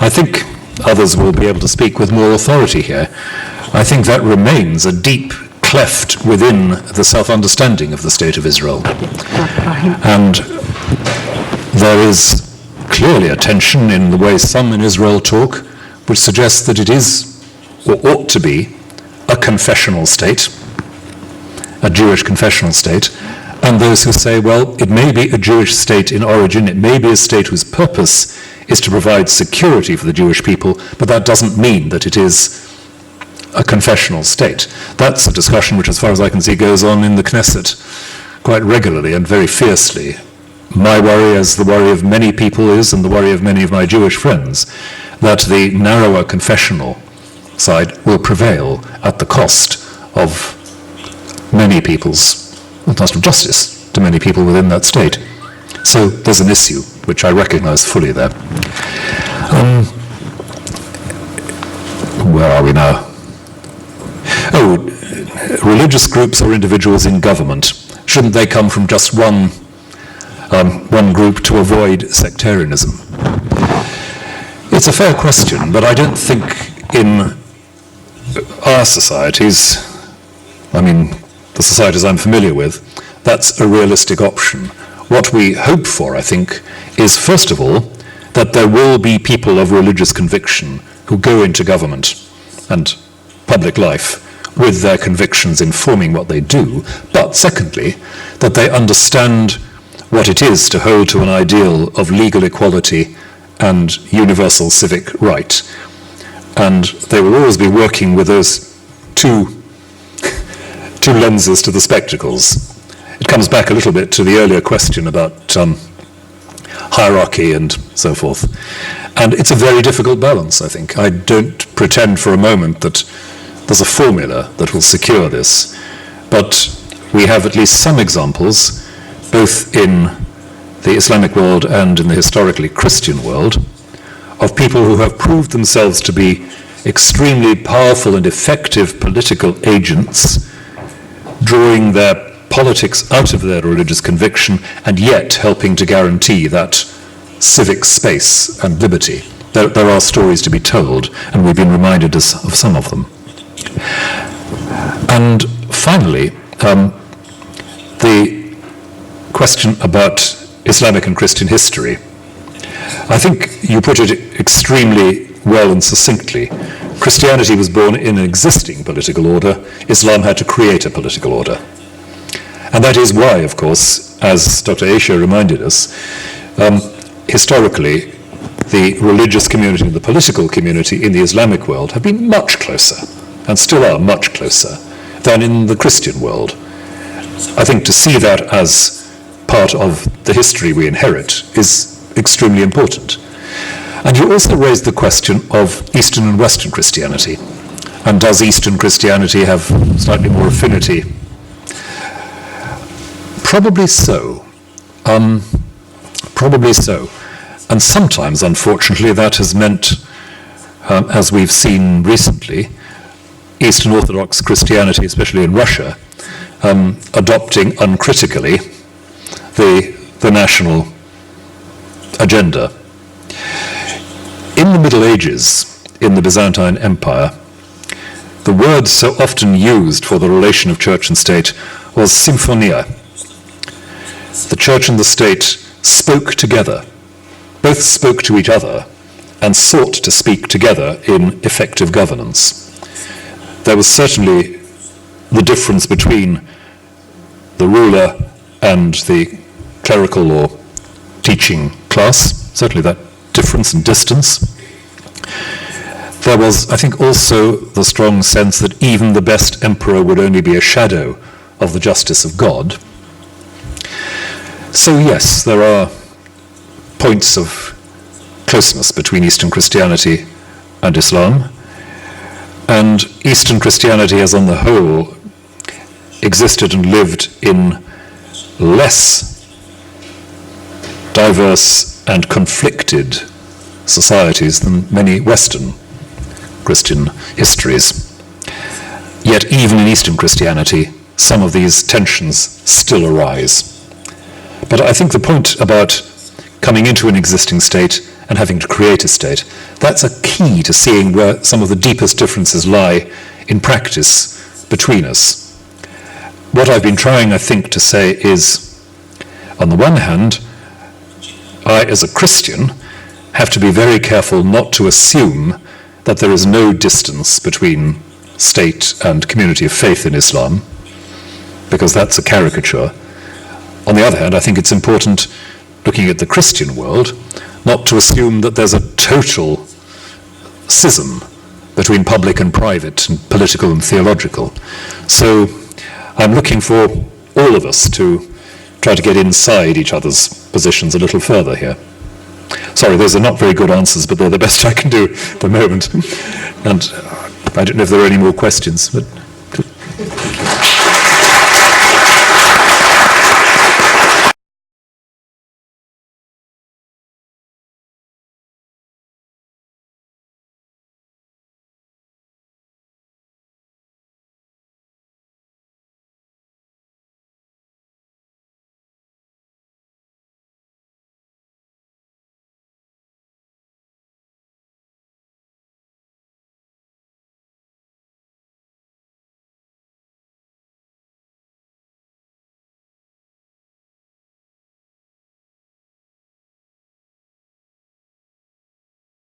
I think others will be able to speak with more authority here. I think that remains a deep cleft within the self-understanding of the State of Israel. And there is clearly a tension in the way some in Israel talk, which suggests that it is, or ought to be, a confessional state, a Jewish confessional state, and those who say, well, it may be a Jewish state in origin, it may be a state whose purpose is to provide security for the Jewish people, but that doesn't mean that it is a confessional state. That's a discussion which, as far as I can see, goes on in the Knesset quite regularly and very fiercely. My worry, as the worry of many people is, and the worry of many of my Jewish friends, that the narrower confessional side will prevail at the cost of many people's, the cost of justice to many people within that state. So there's an issue which I recognize fully there. Where are we now? Oh, religious groups or individuals in government. Shouldn't they come from just one group to avoid sectarianism? It's a fair question, but I don't think in our societies, I mean, the societies I'm familiar with, that's a realistic option. What we hope for, I think, is first of all, that there will be people of religious conviction who go into government and public life with their convictions informing what they do, but secondly, that they understand what it is to hold to an ideal of legal equality and universal civic right. And they will always be working with those two lenses to the spectacles. It comes back a little bit to the earlier question about hierarchy and so forth. And it's a very difficult balance, I think. I don't pretend for a moment that there's a formula that will secure this, but we have at least some examples, both in the Islamic world and in the historically Christian world, of people who have proved themselves to be extremely powerful and effective political agents, drawing their politics out of their religious conviction and yet helping to guarantee that civic space and liberty. There are stories to be told, and we've been reminded of some of them. And finally, the question about Islamic and Christian history. I think you put it extremely well and succinctly. Christianity was born in an existing political order. Islam had to create a political order. And that is why, of course, as Dr. Aisha reminded us, historically, the religious community and the political community in the Islamic world have been much closer, and still are much closer, than in the Christian world. I think to see that as part of the history we inherit is extremely important. And you also raised the question of Eastern and Western Christianity. And does Eastern Christianity have slightly more affinity? Probably so. Probably so. And sometimes, unfortunately, that has meant, as we've seen recently, Eastern Orthodox Christianity, especially in Russia, adopting uncritically the national agenda. In the Middle Ages, in the Byzantine Empire, the word so often used for the relation of church and state was symphonia. The church and the state spoke together, both spoke to each other, and sought to speak together in effective governance. There was certainly the difference between the ruler and the clerical or teaching class, certainly that difference and distance. There was, I think, also the strong sense that even the best emperor would only be a shadow of the justice of God. So yes, there are points of closeness between Eastern Christianity and Islam, and Eastern Christianity as on the whole existed and lived in less diverse and conflicted societies than many Western Christian histories. Yet even in Eastern Christianity, some of these tensions still arise. But I think the point about coming into an existing state and having to create a state, that's a key to seeing where some of the deepest differences lie in practice between us. What I've been trying, I think, to say is, on the one hand, I, as a Christian, have to be very careful not to assume that there is no distance between state and community of faith in Islam, because that's a caricature. On the other hand, I think it's important, looking at the Christian world, not to assume that there's a total schism between public and private, and political and theological. So I'm looking for all of us to try to get inside each other's positions a little further here. Sorry, those are not very good answers, but they're the best I can do at the moment. And I don't know if there are any more questions, but